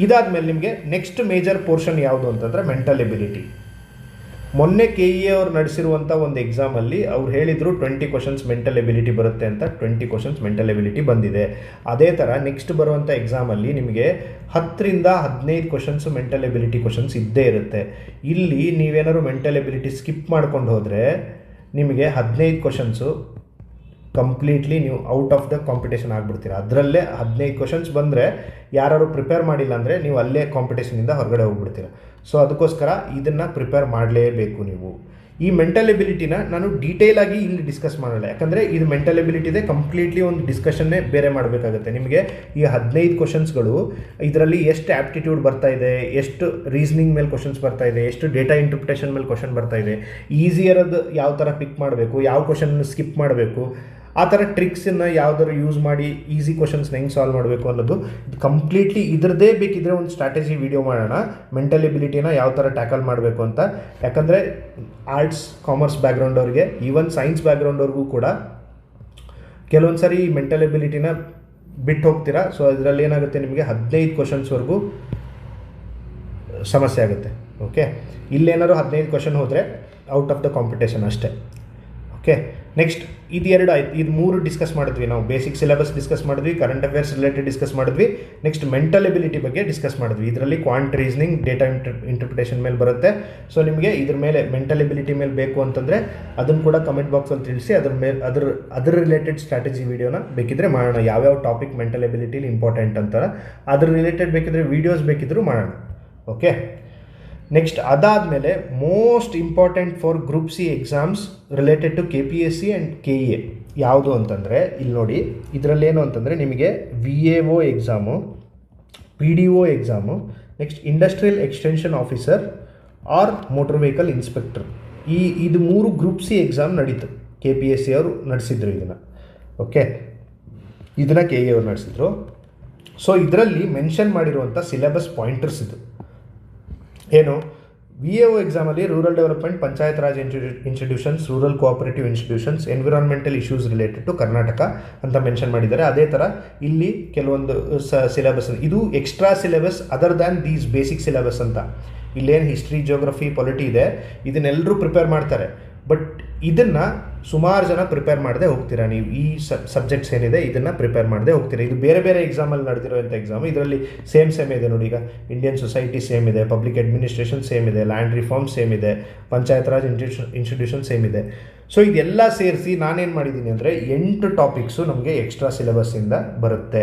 ಇದಾದಮೇಲೆ ನಿಮಗೆ ನೆಕ್ಸ್ಟ್ ಮೇಜರ್ ಪೋರ್ಷನ್ ಯಾವುದು ಅಂತಂದರೆ ಮೆಂಟಲ್ ಎಬಿಲಿಟಿ. ಮೊನ್ನೆ KEA ಅವ್ರು ನಡೆಸಿರುವಂಥ ಒಂದು ಎಕ್ಸಾಮಲ್ಲಿ ಅವ್ರು ಹೇಳಿದರು 20 ಕ್ವಶನ್ಸ್ ಮೆಂಟಲ್ ಎಬಿಲಿಟಿ ಬರುತ್ತೆ ಅಂತ. 20 ಕ್ವಶನ್ಸ್ ಮೆಂಟಲ್ ಎಬಿಲಿಟಿ ಬಂದಿದೆ. ಅದೇ ಥರ ನೆಕ್ಸ್ಟ್ ಬರುವಂಥ ಎಕ್ಸಾಮಲ್ಲಿ ನಿಮಗೆ 10ರಿಂದ 15 ಕ್ವಶನ್ಸು ಮೆಂಟಲ್ ಎಬಿಲಿಟಿ ಕ್ವಶನ್ಸ್ ಇದ್ದೇ ಇರುತ್ತೆ. ಇಲ್ಲಿ ನೀವೇನಾದ್ರು ಮೆಂಟಲ್ ಎಬಿಲಿಟಿ ಸ್ಕಿಪ್ ಮಾಡ್ಕೊಂಡು ಹೋದರೆ ನಿಮಗೆ 15 ಕ್ವಶನ್ಸು ಕಂಪ್ಲೀಟ್ಲಿ ನೀವು ಔಟ್ ಆಫ್ ದ ಕಾಂಪಿಟೇಷನ್ ಆಗಿಬಿಡ್ತೀರ. ಅದರಲ್ಲೇ 15 ಕ್ವಶನ್ಸ್ ಬಂದರೆ ಯಾರು ಪ್ರಿಪೇರ್ ಮಾಡಿಲ್ಲ ಅಂದರೆ ನೀವು ಅಲ್ಲೇ ಕಾಂಪಿಟೇಷನಿಂದ ಹೊರಗಡೆ ಹೋಗ್ಬಿಡ್ತೀರ. ಸೊ ಅದಕ್ಕೋಸ್ಕರ ಇದನ್ನು ಪ್ರಿಪೇರ್ ಮಾಡಲೇಬೇಕು ನೀವು. ಈ ಮೆಂಟಲ್ ಎಬಿಲಿಟಿನ ನಾನು ಡೀಟೇಲ್ ಆಗಿ ಇಲ್ಲಿ ಡಿಸ್ಕಸ್ ಮಾಡಲ್ಲ, ಯಾಕಂದರೆ ಇದು ಮೆಂಟಲ್ ಎಬಿಲಿಟಿದೆ ಕಂಪ್ಲೀಟ್ಲಿ ಒಂದು ಡಿಸ್ಕಷನ್ನೇ ಬೇರೆ ಮಾಡಬೇಕಾಗುತ್ತೆ. ನಿಮಗೆ ಈ 15 ಕ್ವಶನ್ಸ್ಗಳು ಇದರಲ್ಲಿ ಎಷ್ಟು ಆ್ಯಪ್ಟಿಟ್ಯೂಡ್ ಬರ್ತಾ ಇದೆ, ಎಷ್ಟು ರೀಸನಿಂಗ್ ಮೇಲೆ ಕ್ವಶನ್ಸ್ ಬರ್ತಾ ಇದೆ, ಎಷ್ಟು ಡೇಟಾ ಇಂಟರ್ಪ್ರಿಟೇಷನ್ ಮೇಲೆ ಕ್ವಶನ್ ಬರ್ತಾ ಇದೆ, ಈಸಿಯರದು ಯಾವ ಥರ ಪಿಕ್ ಮಾಡಬೇಕು, ಯಾವ ಕ್ವಶನ್ ಸ್ಕಿಪ್ ಮಾಡಬೇಕು, ಆ ಥರ ಟ್ರಿಕ್ಸನ್ನು ಯಾವುದಾದ್ರು ಯೂಸ್ ಮಾಡಿ ಈಸಿ ಕ್ವಶನ್ಸ್ನ ಹೆಂಗೆ ಸಾಲ್ವ್ ಮಾಡಬೇಕು ಅನ್ನೋದು ಕಂಪ್ಲೀಟ್ಲಿ ಇದ್ರದ್ದೇ ಬೇಕಿದ್ರೆ ಒಂದು ಸ್ಟ್ರಾಟಜಿ ವಿಡಿಯೋ ಮಾಡೋಣ, ಮೆಂಟಲ್ ಎಬಿಲಿಟಿನ ಯಾವ ಥರ ಟ್ಯಾಕಲ್ ಮಾಡಬೇಕು ಅಂತ. ಯಾಕಂದರೆ ಆರ್ಟ್ಸ್ ಕಾಮರ್ಸ್ ಬ್ಯಾಕ್ಗ್ರೌಂಡ್ ಅವ್ರಿಗೆ, ಈವನ್ ಸೈನ್ಸ್ ಬ್ಯಾಕ್ಗ್ರೌಂಡ್ ಅವ್ರಿಗೂ ಕೂಡ ಕೆಲವೊಂದು ಸಾರಿ ಈ ಮೆಂಟಲ್ ಎಬಿಲಿಟಿನ ಬಿಟ್ಟು ಹೋಗ್ತೀರಾ. ಸೊ ಇದರಲ್ಲಿ ಏನಾಗುತ್ತೆ, ನಿಮಗೆ 15 ಕ್ವಶನ್ಸ್ವರೆಗೂ ಸಮಸ್ಯೆ ಆಗುತ್ತೆ. ಓಕೆ, ಇಲ್ಲೇನಾದ್ರು 15 ಕ್ವಶನ್ ಹೋದರೆ ಔಟ್ ಆಫ್ ದ ಕಾಂಪಿಟೇಷನ್ ಅಷ್ಟೇ. ಓಕೆ, ನೆಕ್ಸ್ಟ್ ಇದು 2 ಆಯ್ತು. ಇದು 3 ಡಿಸ್ಕಸ್ ಮಾಡಿದ್ವಿ ನಾವು. ಬೇಸಿಕ್ ಸಿಲೆಬಸ್ ಡಿಸ್ಕಸ್ ಮಾಡಿದ್ವಿ, ಕರೆಂಟ್ ಅಫೇರ್ಸ್ ರಿಲೇಟೆಡ್ ಡಿಸ್ಕಸ್ ಮಾಡಿದ್ವಿ, ನೆಕ್ಸ್ಟ್ ಮೆಂಟಲ್ ಎಬಿಲಿಟಿ ಬಗ್ಗೆ ಡಿಸ್ಕಸ್ ಮಾಡಿದ್ವಿ. ಇದರಲ್ಲಿ ಕ್ವಾಂಟ್ ರೀಸನಿಂಗ್, ಡೇಟಾ ಇಂಟರ್ಪ್ರಿಟೇಷನ್ ಮೇಲೆ ಬರುತ್ತೆ. ಸೊ ನಿಮಗೆ ಇದ್ರ ಮೇಲೆ ಮೆಂಟಲ್ ಎಬಿಲಿಟಿ ಮೇಲೆ ಬೇಕು ಅಂತಂದರೆ ಅದನ್ನು ಕೂಡ ಕಮೆಂಟ್ ಬಾಕ್ಸಲ್ಲಿ ತಿಳಿಸಿ. ಅದ್ರ ರಿಲೇಟೆಡ್ ಸ್ಟ್ರಾಟಜಿ ವೀಡಿಯೋನ ಬೇಕಿದ್ರೆ ಮಾಡೋಣ. ಯಾವ್ಯಾವ ಟಾಪಿಕ್ ಮೆಂಟಲ್ ಎಬಿಲಿಟಿಲಿ ಇಂಪಾರ್ಟೆಂಟ್ ಅಂತಾರೆ ಅದ್ರ ರಿಲೇಟೆಡ್ ಬೇಕಿದ್ರೆ ವೀಡಿಯೋಸ್ ಬೇಕಿದ್ರೂ ಮಾಡೋಣ. ಓಕೆ, ನೆಕ್ಸ್ಟ್ ಅದಾದಮೇಲೆ most important for group C exams related to KPSC and KEA ಯಾವುದು ಅಂತಂದರೆ ಇಲ್ಲಿ ನೋಡಿ. ಇದರಲ್ಲೇನು ಅಂತಂದರೆ ನಿಮಗೆ VAO exam, PDO exam, next industrial extension officer or motor vehicle inspector, ಇದು 3 ಗ್ರೂಪ್ ಸಿ ಎಕ್ಸಾಮ್ ನಡೀತು. KPSC ಅವರು ನಡೆಸಿದ್ರು ಇದನ್ನು. ಓಕೆ, ಇದನ್ನು KEA ಅವರು ನಡೆಸಿದ್ರು. ಸೊ ಇದರಲ್ಲಿ ಮೆನ್ಷನ್ ಮಾಡಿರುವಂಥ ಸಿಲೆಬಸ್ ಪಾಯಿಂಟರ್ಸ್ ಇದು ಏನು, VAO ಎಕ್ಸಾಮಲ್ಲಿ rural development, panchayat raj institutions, rural cooperative institutions, environmental issues related to Karnataka ಅಂತ ಮೆನ್ಷನ್ ಮಾಡಿದ್ದಾರೆ. ಅದೇ ಥರ ಇಲ್ಲಿ ಕೆಲವೊಂದು ಸಿಲೆಬಸ್, ಇದು extra syllabus other than these basic syllabus ಅಂತ. ಇಲ್ಲೇನು ಹಿಸ್ಟ್ರಿ, ಜಿಯೋಗ್ರಫಿ, ಪೊಲಿಟಿ ಇದೆ, ಇದನ್ನೆಲ್ಲರೂ ಪ್ರಿಪೇರ್ ಮಾಡ್ತಾರೆ. ಬಟ್ ಇದನ್ನು ಸುಮಾರು ಜನ ಪ್ರಿಪೇರ್ ಮಾಡದೆ ಹೋಗ್ತೀರಾ. ನೀವು ಈ ಸಬ್ಜೆಕ್ಟ್ಸ್ ಏನಿದೆ ಇದನ್ನು ಪ್ರಿಪೇರ್ ಮಾಡದೆ ಹೋಗ್ತೀರಾ. ಇದು ಬೇರೆ ಬೇರೆ ಎಕ್ಸಾಮಲ್ಲಿ ನಡೆದಿರೋಂಥ ಎಕ್ಸಾಮ್. ಇದರಲ್ಲಿ ಸೇಮ್ ಇದೆ ನೋಡಿ. ಈಗ ಇಂಡಿಯನ್ ಸೊಸೈಟಿ ಸೇಮ್ ಇದೆ, ಪಬ್ಲಿಕ್ ಅಡ್ಮಿನಿಸ್ಟ್ರೇಷನ್ ಸೇಮ್ ಇದೆ, ಲ್ಯಾಂಡ್ ರಿಫಾರ್ಮ್ ಸೇಮ್ ಇದೆ, ಪಂಚಾಯತ್ ರಾಜ್ ಇನ್ಸ್ಟಿಟ್ಯೂಷನ್ ಸೇಮ್ ಇದೆ. ಸೊ ಇದೆಲ್ಲ ಸೇರಿಸಿ ನಾನೇನು ಮಾಡಿದ್ದೀನಿ ಅಂದರೆ 8 ಟಾಪಿಕ್ಸು ನಮಗೆ ಎಕ್ಸ್ಟ್ರಾ ಸಿಲೆಬಸ್ಸಿಂದ ಬರುತ್ತೆ.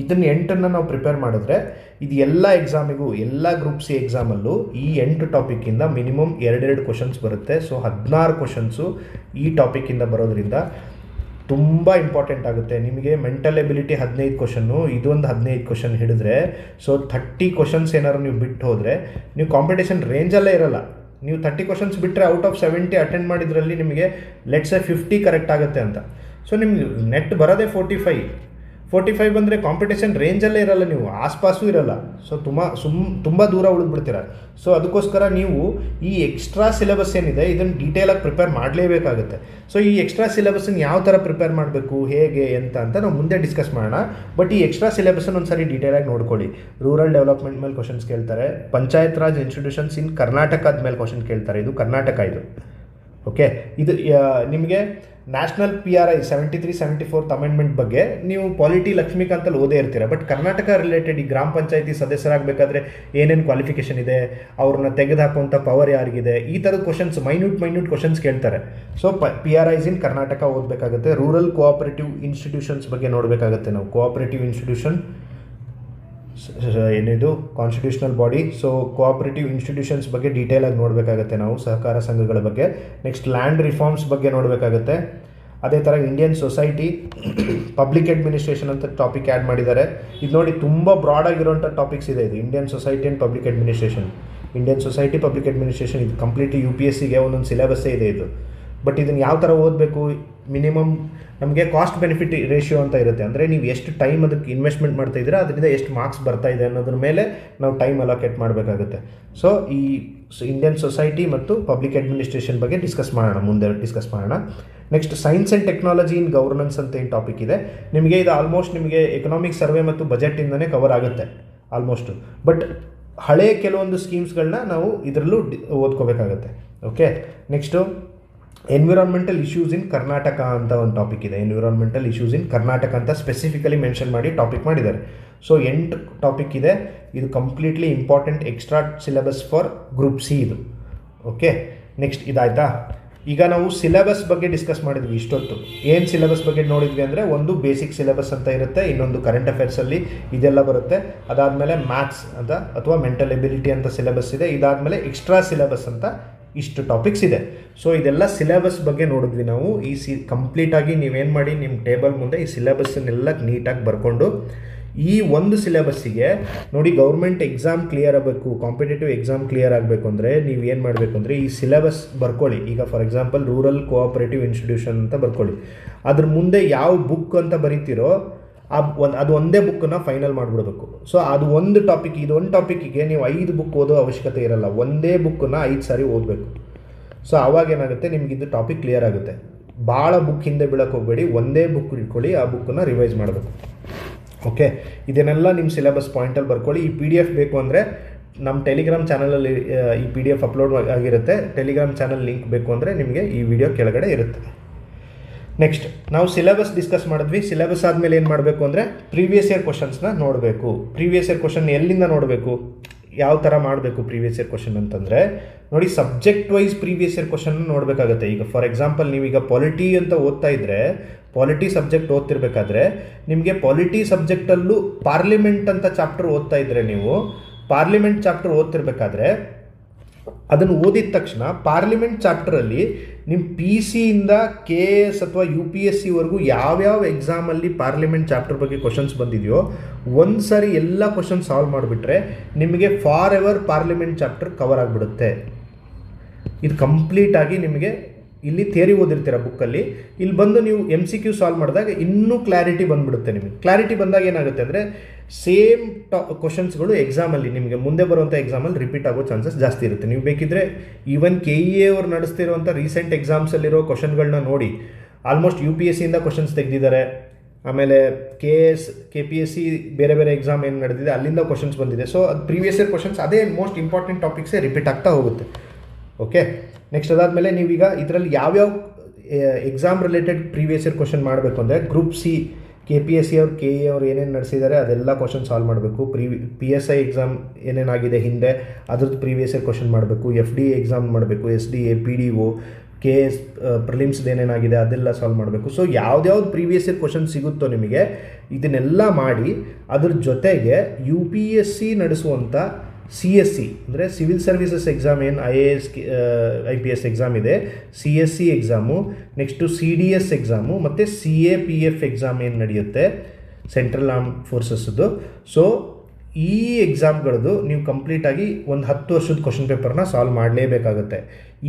ಇದನ್ನು 8ನ್ನು ನಾವು ಪ್ರಿಪೇರ್ ಮಾಡಿದ್ರೆ ಇದು ಎಲ್ಲ ಎಕ್ಸಾಮಿಗೂ, ಎಲ್ಲ ಗ್ರೂಪ್ ಸಿ ಎಕ್ಸಾಮಲ್ಲೂ ಈ 8 ಟಾಪಿಕ್ಕಿಂದ ಮಿನಿಮಮ್ 2 ಕ್ವಶನ್ಸ್ ಬರುತ್ತೆ. ಸೊ 16 ಕ್ವಶನ್ಸು ಈ ಟಾಪಿಕ್ಕಿಂದ ಬರೋದ್ರಿಂದ ತುಂಬ ಇಂಪಾರ್ಟೆಂಟ್ ಆಗುತ್ತೆ. ನಿಮಗೆ ಮೆಂಟಲ್ ಎಬಿಲಿಟಿ 15 ಕ್ವಶನ್ನು, ಇದೊಂದು 15 ಕ್ವಶನ್ ಹಿಡಿದ್ರೆ ಸೊ 30 ಕ್ವಶನ್ಸ್ ಏನಾದ್ರು ನೀವು ಬಿಟ್ಟು ಹೋದರೆ ನೀವು ಕಾಂಪಿಟೇಷನ್ ರೇಂಜಲ್ಲೇ ಇರಲ್ಲ. ನೀವು 30 ಕ್ವಶನ್ಸ್ ಬಿಟ್ಟರೆ ಔಟ್ ಆಫ್ 70 ಅಟೆಂಡ್ ಮಾಡಿದ್ರಲ್ಲಿ ನಿಮಗೆ ಲೆಟ್ಸ್ 50 ಕರೆಕ್ಟ್ ಆಗುತ್ತೆ ಅಂತ. ಸೊ ನಿಮ್ಗೆ ನೆಟ್ ಬರೋದೇ 45 ಬಂದರೆ ಕಾಂಪಿಟೇಷನ್ ರೇಂಜಲ್ಲೇ ಇರಲ್ಲ, ನೀವು ಆಸ್ಪಾಸು ಇರಲ್ಲ. ಸೊ ತುಂಬ ದೂರ ಉಳಿದ್ಬಿಡ್ತೀರ. ಸೊ ಅದಕ್ಕೋಸ್ಕರ ನೀವು ಈ ಎಕ್ಸ್ಟ್ರಾ ಸಿಲೆಬಸ್ ಏನಿದೆ ಇದನ್ನು ಡೀಟೇಲಾಗಿ ಪ್ರಿಪೇರ್ ಮಾಡಲೇಬೇಕಾಗುತ್ತೆ. ಸೊ ಈ ಎಕ್ಸ್ಟ್ರಾ ಸಿಲೆಬಸ್ಸನ್ನು ಯಾವ ಥರ ಪ್ರಿಪೇರ್ ಮಾಡಬೇಕು, ಹೇಗೆ ಅಂತ ನಾವು ಮುಂದೆ ಡಿಸ್ಕಸ್ ಮಾಡೋಣ. ಬಟ್ ಈ ಎಕ್ಸ್ಟ್ರಾ ಸಿಲೆಬಸ್ಸನ್ನು ಒಂದು ಸರಿ ಡೀಟೇಲಾಗಿ ನೋಡ್ಕೊಳ್ಳಿ. ರೂರಲ್ ಡೆವಲಪ್ಮೆಂಟ್ ಮೇಲೆ ಕ್ವಶನ್ಸ್ ಕೇಳ್ತಾರೆ, ಪಂಚಾಯತ್ ರಾಜ್ ಇನ್ಸ್ಟಿಟ್ಯೂಷನ್ಸ್ ಇನ್ ಕರ್ನಾಟಕದ ಮೇಲೆ ಕ್ವಶನ್ ಕೇಳ್ತಾರೆ. ಇದು ಕರ್ನಾಟಕ ಇದು. ಓಕೆ, ಇದು ನಿಮಗೆ ನ್ಯಾಷನಲ್ PRI 73-74th ಅಮೆಂಡ್ಮೆಂಟ್ ಬಗ್ಗೆ ನೀವು ಪಾಲಿಟಿ ಲಕ್ಷ್ಮೀಕಾಂತಲ್ಲಿ ಓದೇ ಇರ್ತೀರ. ಬಟ್ ಕರ್ನಾಟಕ ರಿಲೇಟೆಡ್ ಈ ಗ್ರಾಮ ಪಂಚಾಯತಿ ಸದಸ್ಯರಾಗಬೇಕಾದ್ರೆ ಏನೇನು ಕ್ವಾಲಿಫಿಕೇಷನ್ ಇದೆ, ಅವ್ರನ್ನ ತೆಗೆದುಹಾಕುವಂಥ ಪವರ್ ಯಾರಿಗಿದೆ, ಈ ಥರದ ಕ್ವಶನ್ಸ್ ಮೈನ್ಯೂಟ್ ಕ್ವಶನ್ಸ್ ಕೇಳ್ತಾರೆ. ಸೊ PRIs ಇನ್ ಕರ್ನಾಟಕ ಓದಬೇಕಾಗುತ್ತೆ. ರೂರಲ್ ಕೋಆಪರೇಟಿವ್ ಇನ್ಸ್ಟಿಟ್ಯೂಷನ್ಸ್ ಬಗ್ಗೆ ನೋಡಬೇಕಾಗುತ್ತೆ ನಾವು. ಕೋಆಪರೇಟಿವ್ ಇನ್ಸ್ಟಿಟ್ಯೂಷನ್ ಏನಿದು constitutional body. So cooperative institutions ಬಗ್ಗೆ ಡೀಟೇಲಾಗಿ ನೋಡಬೇಕಾಗುತ್ತೆ ನಾವು, ಸಹಕಾರ ಸಂಘಗಳ ಬಗ್ಗೆ. ನೆಕ್ಸ್ಟ್ ಲ್ಯಾಂಡ್ ರಿಫಾರ್ಮ್ಸ್ ಬಗ್ಗೆ ನೋಡಬೇಕಾಗುತ್ತೆ. ಅದೇ ಥರ ಇಂಡಿಯನ್ ಸೊಸೈಟಿ, ಪಬ್ಲಿಕ್ ಅಡ್ಮಿನಿಸ್ಟ್ರೇಷನ್ ಅಂತ ಟಾಪಿಕ್ ಆ್ಯಡ್ ಮಾಡಿದ್ದಾರೆ. ಇದು ನೋಡಿ ತುಂಬ ಬ್ರಾಡಾಗಿರೋಂಥ ಟಾಪಿಕ್ಸ್ ಇದೆ. ಇದು Indian society and public administration, Indian society public administration, ಇದು ಕಂಪ್ಲೀಟ್ಲಿ UPSCಗೆ ಒಂದೊಂದು ಸಿಲೆಬಸ್ಸೇ ಇದೆ ಇದು. ಬಟ್ ಇದನ್ನು ಯಾವ ಥರ ಓದಬೇಕು, ಮಿನಿಮಮ್ ನಮಗೆ ಕಾಸ್ಟ್ ಬೆನಿಫಿಟ್ ರೇಷಿಯೋ ಅಂತ ಇರುತ್ತೆ. ಅಂದರೆ ನೀವು ಎಷ್ಟು ಟೈಮ್ ಅದಕ್ಕೆ ಇನ್ವೆಸ್ಟ್ಮೆಂಟ್ ಮಾಡ್ತಾ ಇದ್ದೀರಾ, ಅದರಿಂದ ಎಷ್ಟು ಮಾರ್ಕ್ಸ್ ಬರ್ತಾ ಇದೆ ಅನ್ನೋದ್ರ ಮೇಲೆ ನಾವು ಟೈಮ್ ಅಲೋಕೇಟ್ ಮಾಡಬೇಕಾಗುತ್ತೆ. ಸೊ ಈ ಇಂಡಿಯನ್ ಸೊಸೈಟಿ ಮತ್ತು ಪಬ್ಲಿಕ್ ಅಡ್ಮಿನಿಸ್ಟ್ರೇಷನ್ ಬಗ್ಗೆ ಮುಂದೆ ಡಿಸ್ಕಸ್ ಮಾಡೋಣ. Next science and technology in governance ಅಂತ ಏನು ಟಾಪಿಕ್ ಇದೆ ನಿಮಗೆ, ಇದು ಆಲ್ಮೋಸ್ಟ್ ನಿಮಗೆ ಎಕನಾಮಿಕ್ ಸರ್ವೆ ಮತ್ತು ಬಜೆಟಿಂದನೇ ಕವರ್ ಆಗುತ್ತೆ ಆಲ್ಮೋಸ್ಟು. ಬಟ್ ಹಳೆಯ ಕೆಲವೊಂದು ಸ್ಕೀಮ್ಸ್ಗಳನ್ನ ನಾವು ಇದರಲ್ಲೂ ಓದ್ಕೋಬೇಕಾಗತ್ತೆ. Okay, next environmental issues in Karnataka ಅಂತ ಒಂದು ಟಾಪಿಕ್ ಇದೆ. ಎನ್ವಿರಾನ್ಮೆಂಟಲ್ ಇಶ್ಯೂಸ್ ಇನ್ ಕರ್ನಾಟಕ ಅಂತ ಸ್ಪೆಸಿಫಿಕಲಿ ಮೆನ್ಷನ್ ಮಾಡಿ ಟಾಪಿಕ್ ಮಾಡಿದ್ದಾರೆ. ಸೊ 8 ಟಾಪಿಕ್ ಇದೆ. ಇದು completely important extra syllabus for group C ಇದು. ಓಕೆ, ನೆಕ್ಸ್ಟ್ ಇದಾಯ್ತಾ. ಈಗ ನಾವು ಸಿಲೆಬಸ್ ಬಗ್ಗೆ ಡಿಸ್ಕಸ್ ಮಾಡಿದ್ವಿ ಇಷ್ಟೊತ್ತು. ಏನು ಸಿಲೆಬಸ್ ಬಗ್ಗೆ ನೋಡಿದ್ವಿ ಅಂದರೆ, ಒಂದು ಬೇಸಿಕ್ ಸಿಲೆಬಸ್ ಅಂತ ಇರುತ್ತೆ, ಇನ್ನೊಂದು ಕರೆಂಟ್ ಅಫೇರ್ಸಲ್ಲಿ ಇದೆಲ್ಲ ಬರುತ್ತೆ. ಅದಾದಮೇಲೆ ಮ್ಯಾಥ್ಸ್ ಅಂತ ಅಥವಾ ಮೆಂಟಲ್ ಎಬಿಲಿಟಿ ಅಂತ ಸಿಲೆಬಸ್ ಇದೆ. ಇದಾದಮೇಲೆ ಎಕ್ಸ್ಟ್ರಾ ಸಿಲೆಬಸ್ ಅಂತ ಇಷ್ಟು ಟಾಪಿಕ್ಸ್ ಇದೆ. ಸೊ ಇದೆಲ್ಲ ಸಿಲೆಬಸ್ ಬಗ್ಗೆ ನೋಡಿದ್ವಿ ನಾವು. ಕಂಪ್ಲೀಟಾಗಿ ನೀವೇನು ಮಾಡಿ, ನಿಮ್ಮ ಟೇಬಲ್ ಮುಂದೆ ಈ ಸಿಲೆಬಸ್ಸನ್ನೆಲ್ಲ ನೀಟಾಗಿ ಬರ್ಕೊಂಡು, ಈ ಒಂದು ಸಿಲೆಬಸ್ಸಿಗೆ ನೋಡಿ ಗೌರ್ಮೆಂಟ್ ಎಕ್ಸಾಮ್ ಕ್ಲಿಯರ್ ಆಗಬೇಕು, ಕಾಂಪಿಟೇಟಿವ್ ಎಕ್ಸಾಮ್ ಕ್ಲಿಯರ್ ಆಗಬೇಕು ಅಂದರೆ ನೀವು ಏನು ಮಾಡಬೇಕು ಅಂದರೆ ಈ ಸಿಲೆಬಸ್ ಬರ್ಕೊಳ್ಳಿ. ಈಗ for example rural cooperative institution ಅಂತ ಬರ್ಕೊಳ್ಳಿ. ಅದ್ರ ಮುಂದೆ ಯಾವ ಬುಕ್ ಅಂತ ಬರೀತಿರೋ ಅದು ಒಂದೇ ಬುಕ್ಕನ್ನು ಫೈನಲ್ ಮಾಡಿಬಿಡ್ಬೇಕು. ಸೊ ಅದು ಒಂದು ಟಾಪಿಕ್, ಇದೊಂದು ಟಾಪಿಕ್ಕಿಗೆ ನೀವು 5 ಬುಕ್ ಓದೋ ಅವಶ್ಯಕತೆ ಇರಲ್ಲ. ಒಂದೇ ಬುಕ್ಕನ್ನು 5 ಸಾರಿ ಓದಬೇಕು. ಸೊ ಆವಾಗ ಏನಾಗುತ್ತೆ, ನಿಮ್ಗೆ ಇದು ಟಾಪಿಕ್ ಕ್ಲಿಯರ್ ಆಗುತ್ತೆ. ಭಾಳ ಬುಕ್ ಹಿಂದೆ ಬೀಳಕ್ಕೆ ಹೋಗಬೇಡಿ, ಒಂದೇ ಬುಕ್ ಇಟ್ಕೊಳ್ಳಿ, ಆ ಬುಕ್ಕನ್ನು ರಿವೈಸ್ ಮಾಡಬೇಕು. ಓಕೆ, ಇದನ್ನೆಲ್ಲ ನಿಮ್ಮ ಸಿಲೆಬಸ್ ಪಾಯಿಂಟಲ್ಲಿ ಬರ್ಕೊಳ್ಳಿ. ಈ PDF ಬೇಕು ಅಂದರೆ ನಮ್ಮ ಟೆಲಿಗ್ರಾಮ್ ಚಾನಲಲ್ಲಿ ಈ PDF ಅಪ್ಲೋಡ್ ಆಗಿರುತ್ತೆ. ಟೆಲಿಗ್ರಾಮ್ ಚಾನಲ್ ಲಿಂಕ್ ಬೇಕು ಅಂದರೆ ನಿಮಗೆ ಈ ವಿಡಿಯೋ ಕೆಳಗಡೆ ಇರುತ್ತೆ. ನೆಕ್ಸ್ಟ್ ನಾವು ಸಿಲೆಬಸ್ ಡಿಸ್ಕಸ್ ಮಾಡಿದ್ವಿ. ಸಿಲೆಬಸ್ ಆದಮೇಲೆ ಏನು ಮಾಡಬೇಕು ಅಂದರೆ ಪ್ರೀವಿಯಸ್ ಇಯರ್ ಕ್ವಶನ್ಸ್ನ ನೋಡಬೇಕು. ಪ್ರೀವಿಯಸ್ ಇಯರ್ ಕ್ವಶನ್ ಎಲ್ಲಿಂದ ನೋಡಬೇಕು, ಯಾವ ಥರ ಮಾಡಬೇಕು ಪ್ರೀವಿಯಸ್ ಇಯರ್ ಕ್ವಶನ್ ಅಂತಂದರೆ ನೋಡಿ, subject wise previous year question ನೋಡಬೇಕಾಗುತ್ತೆ. ಈಗ ಫಾರ್ ಎಕ್ಸಾಂಪಲ್ ನೀವೀಗ ಪಾಲಿಟಿ ಅಂತ ಓದ್ತಾ ಇದ್ದರೆ, ಪಾಲಿಟಿ ಸಬ್ಜೆಕ್ಟ್ ಓದ್ತಿರ್ಬೇಕಾದ್ರೆ ನಿಮಗೆ ಪಾಲಿಟಿ ಸಬ್ಜೆಕ್ಟಲ್ಲೂ ಪಾರ್ಲಿಮೆಂಟ್ ಅಂತ ಚಾಪ್ಟರ್ ಓದ್ತಾ ಇದ್ದರೆ, ನೀವು ಪಾರ್ಲಿಮೆಂಟ್ ಚಾಪ್ಟರ್ ಓದ್ತಿರ್ಬೇಕಾದ್ರೆ ಅದನ್ನು ಓದಿದ ತಕ್ಷಣ ಪಾರ್ಲಿಮೆಂಟ್ ಚಾಪ್ಟರಲ್ಲಿ ನಿಮ್ಮ PC ಇಂದ KS ಅಥವಾ UPSCವರೆಗೂ ಯಾವ್ಯಾವ ಎಕ್ಸಾಮಲ್ಲಿ ಪಾರ್ಲಿಮೆಂಟ್ ಚಾಪ್ಟರ್ ಬಗ್ಗೆ ಕ್ವಶನ್ಸ್ ಬಂದಿದೆಯೋ ಒಂದು ಸಾರಿ ಎಲ್ಲ ಕ್ವಶನ್ ಸಾಲ್ವ್ ಮಾಡಿಬಿಟ್ರೆ ನಿಮಗೆ for ever parliament chapter cover ಆಗಿಬಿಡುತ್ತೆ. ಇದು ಕಂಪ್ಲೀಟಾಗಿ ನಿಮಗೆ ಇಲ್ಲಿ ಥಿಯರಿ ಓದಿರ್ತೀರ ಬುಕ್ಕಲ್ಲಿ, ಇಲ್ಲಿ ಬಂದು ನೀವು MCQ ಸಾಲ್ವ್ ಮಾಡಿದಾಗ ಇನ್ನೂ ಕ್ಲಾರಿಟಿ ಬಂದುಬಿಡುತ್ತೆ. ನಿಮಗೆ ಕ್ಲಾರಿಟಿ ಬಂದಾಗ ಏನಾಗುತ್ತೆ ಅಂದರೆ ಸೇಮ್ ಕ್ವಶನ್ಸ್ಗಳು ಎಕ್ಸಾಮಲ್ಲಿ ನಿಮಗೆ ಮುಂದೆ ಬರುವಂಥ ಎಕ್ಸಾಮಲ್ಲಿ ರಿಪೀಟ್ ಆಗೋ ಚಾನ್ಸಸ್ ಜಾಸ್ತಿ ಇರುತ್ತೆ. ನೀವು ಬೇಕಿದ್ದರೆ ಈವನ್ KEA ಅವ್ರು ನಡೆಸ್ತಿರುವಂಥ ರೀಸೆಂಟ್ ಎಕ್ಸಾಮ್ಸಲ್ಲಿರೋ ಕ್ವಶನ್ಗಳನ್ನ ನೋಡಿ. ಆಲ್ಮೋಸ್ಟ್ UPSCಯಿಂದ ಕ್ವಶನ್ಸ್ ತೆಗೆದಿದ್ದಾರೆ, ಆಮೇಲೆ KS KPSC ಬೇರೆ ಬೇರೆ ಎಕ್ಸಾಮ್ ಏನು ನಡೆದಿದೆ ಅಲ್ಲಿಂದ ಕ್ವಶನ್ಸ್ ಬಂದಿದೆ. ಸೊ ಅದು ಪ್ರೀವಿಯಸ್ ಇಯರ್ ಕ್ವಶನ್ಸ್ ಅದೇ ಮೋಸ್ಟ್ ಇಂಪಾರ್ಟೆಂಟ್ ಟಾಪಿಕ್ಸೇ ರಿಪೀಟ್ ಆಗ್ತಾ ಹೋಗುತ್ತೆ. ಓಕೆ, ನೆಕ್ಸ್ಟ್ ಅದಾದಮೇಲೆ ನೀವೀಗ ಇದರಲ್ಲಿ ಯಾವ್ಯಾವ exam related previous year question ಮಾಡಬೇಕು ಅಂದರೆ ಗ್ರೂಪ್ ಸಿ KPSC ಅವ್ರು KA ಅವ್ರು ಏನೇನು ನಡೆಸಿದ್ದಾರೆ ಅದೆಲ್ಲ ಕ್ವಶನ್ ಸಾಲ್ವ್ ಮಾಡಬೇಕು. PSI ಎಕ್ಸಾಮ್ ಏನೇನಾಗಿದೆ ಹಿಂದೆ ಅದ್ರದ್ದು ಪ್ರೀವಿಯಸ್ ಇಯರ್ ಕ್ವಶನ್ ಮಾಡಬೇಕು. FD ಎಕ್ಸಾಮ್ ಮಾಡಬೇಕು, SDA, PDO, KS ಪ್ರಿಲಿಮ್ಸ್ದು ಏನೇನಾಗಿದೆ ಅದೆಲ್ಲ ಸಾಲ್ವ್ ಮಾಡಬೇಕು. ಸೊ ಯಾವ್ದ್ಯಾವ್ದು ಪ್ರೀವಿಯಸ್ ಇಯರ್ ಕ್ವಶನ್ ಸಿಗುತ್ತೋ ನಿಮಗೆ ಇದನ್ನೆಲ್ಲ ಮಾಡಿ ಅದ್ರ ಜೊತೆಗೆ UPSC ನಡೆಸುವಂಥ CSC ಅಂದರೆ ಸಿವಿಲ್ ಸರ್ವಿಸಸ್ ಎಕ್ಸಾಮ್ ಏನು IAS IPS ಎಕ್ಸಾಮ್ ಇದೆ, CSC exam, next CDS exam ಮತ್ತು CAPF ಎಕ್ಸಾಮ್ ಏನು ನಡೆಯುತ್ತೆ ಸೆಂಟ್ರಲ್ ಆರ್ಮ್ ಫೋರ್ಸಸ್ದು. ಸೊ ಈ ಎಕ್ಸಾಮ್ಗಳದ್ದು ನೀವು ಕಂಪ್ಲೀಟಾಗಿ ಒಂದು 10 ವರ್ಷದ ಕ್ವಶನ್ ಪೇಪರ್ನ ಸಾಲ್ವ್ ಮಾಡಲೇಬೇಕಾಗುತ್ತೆ.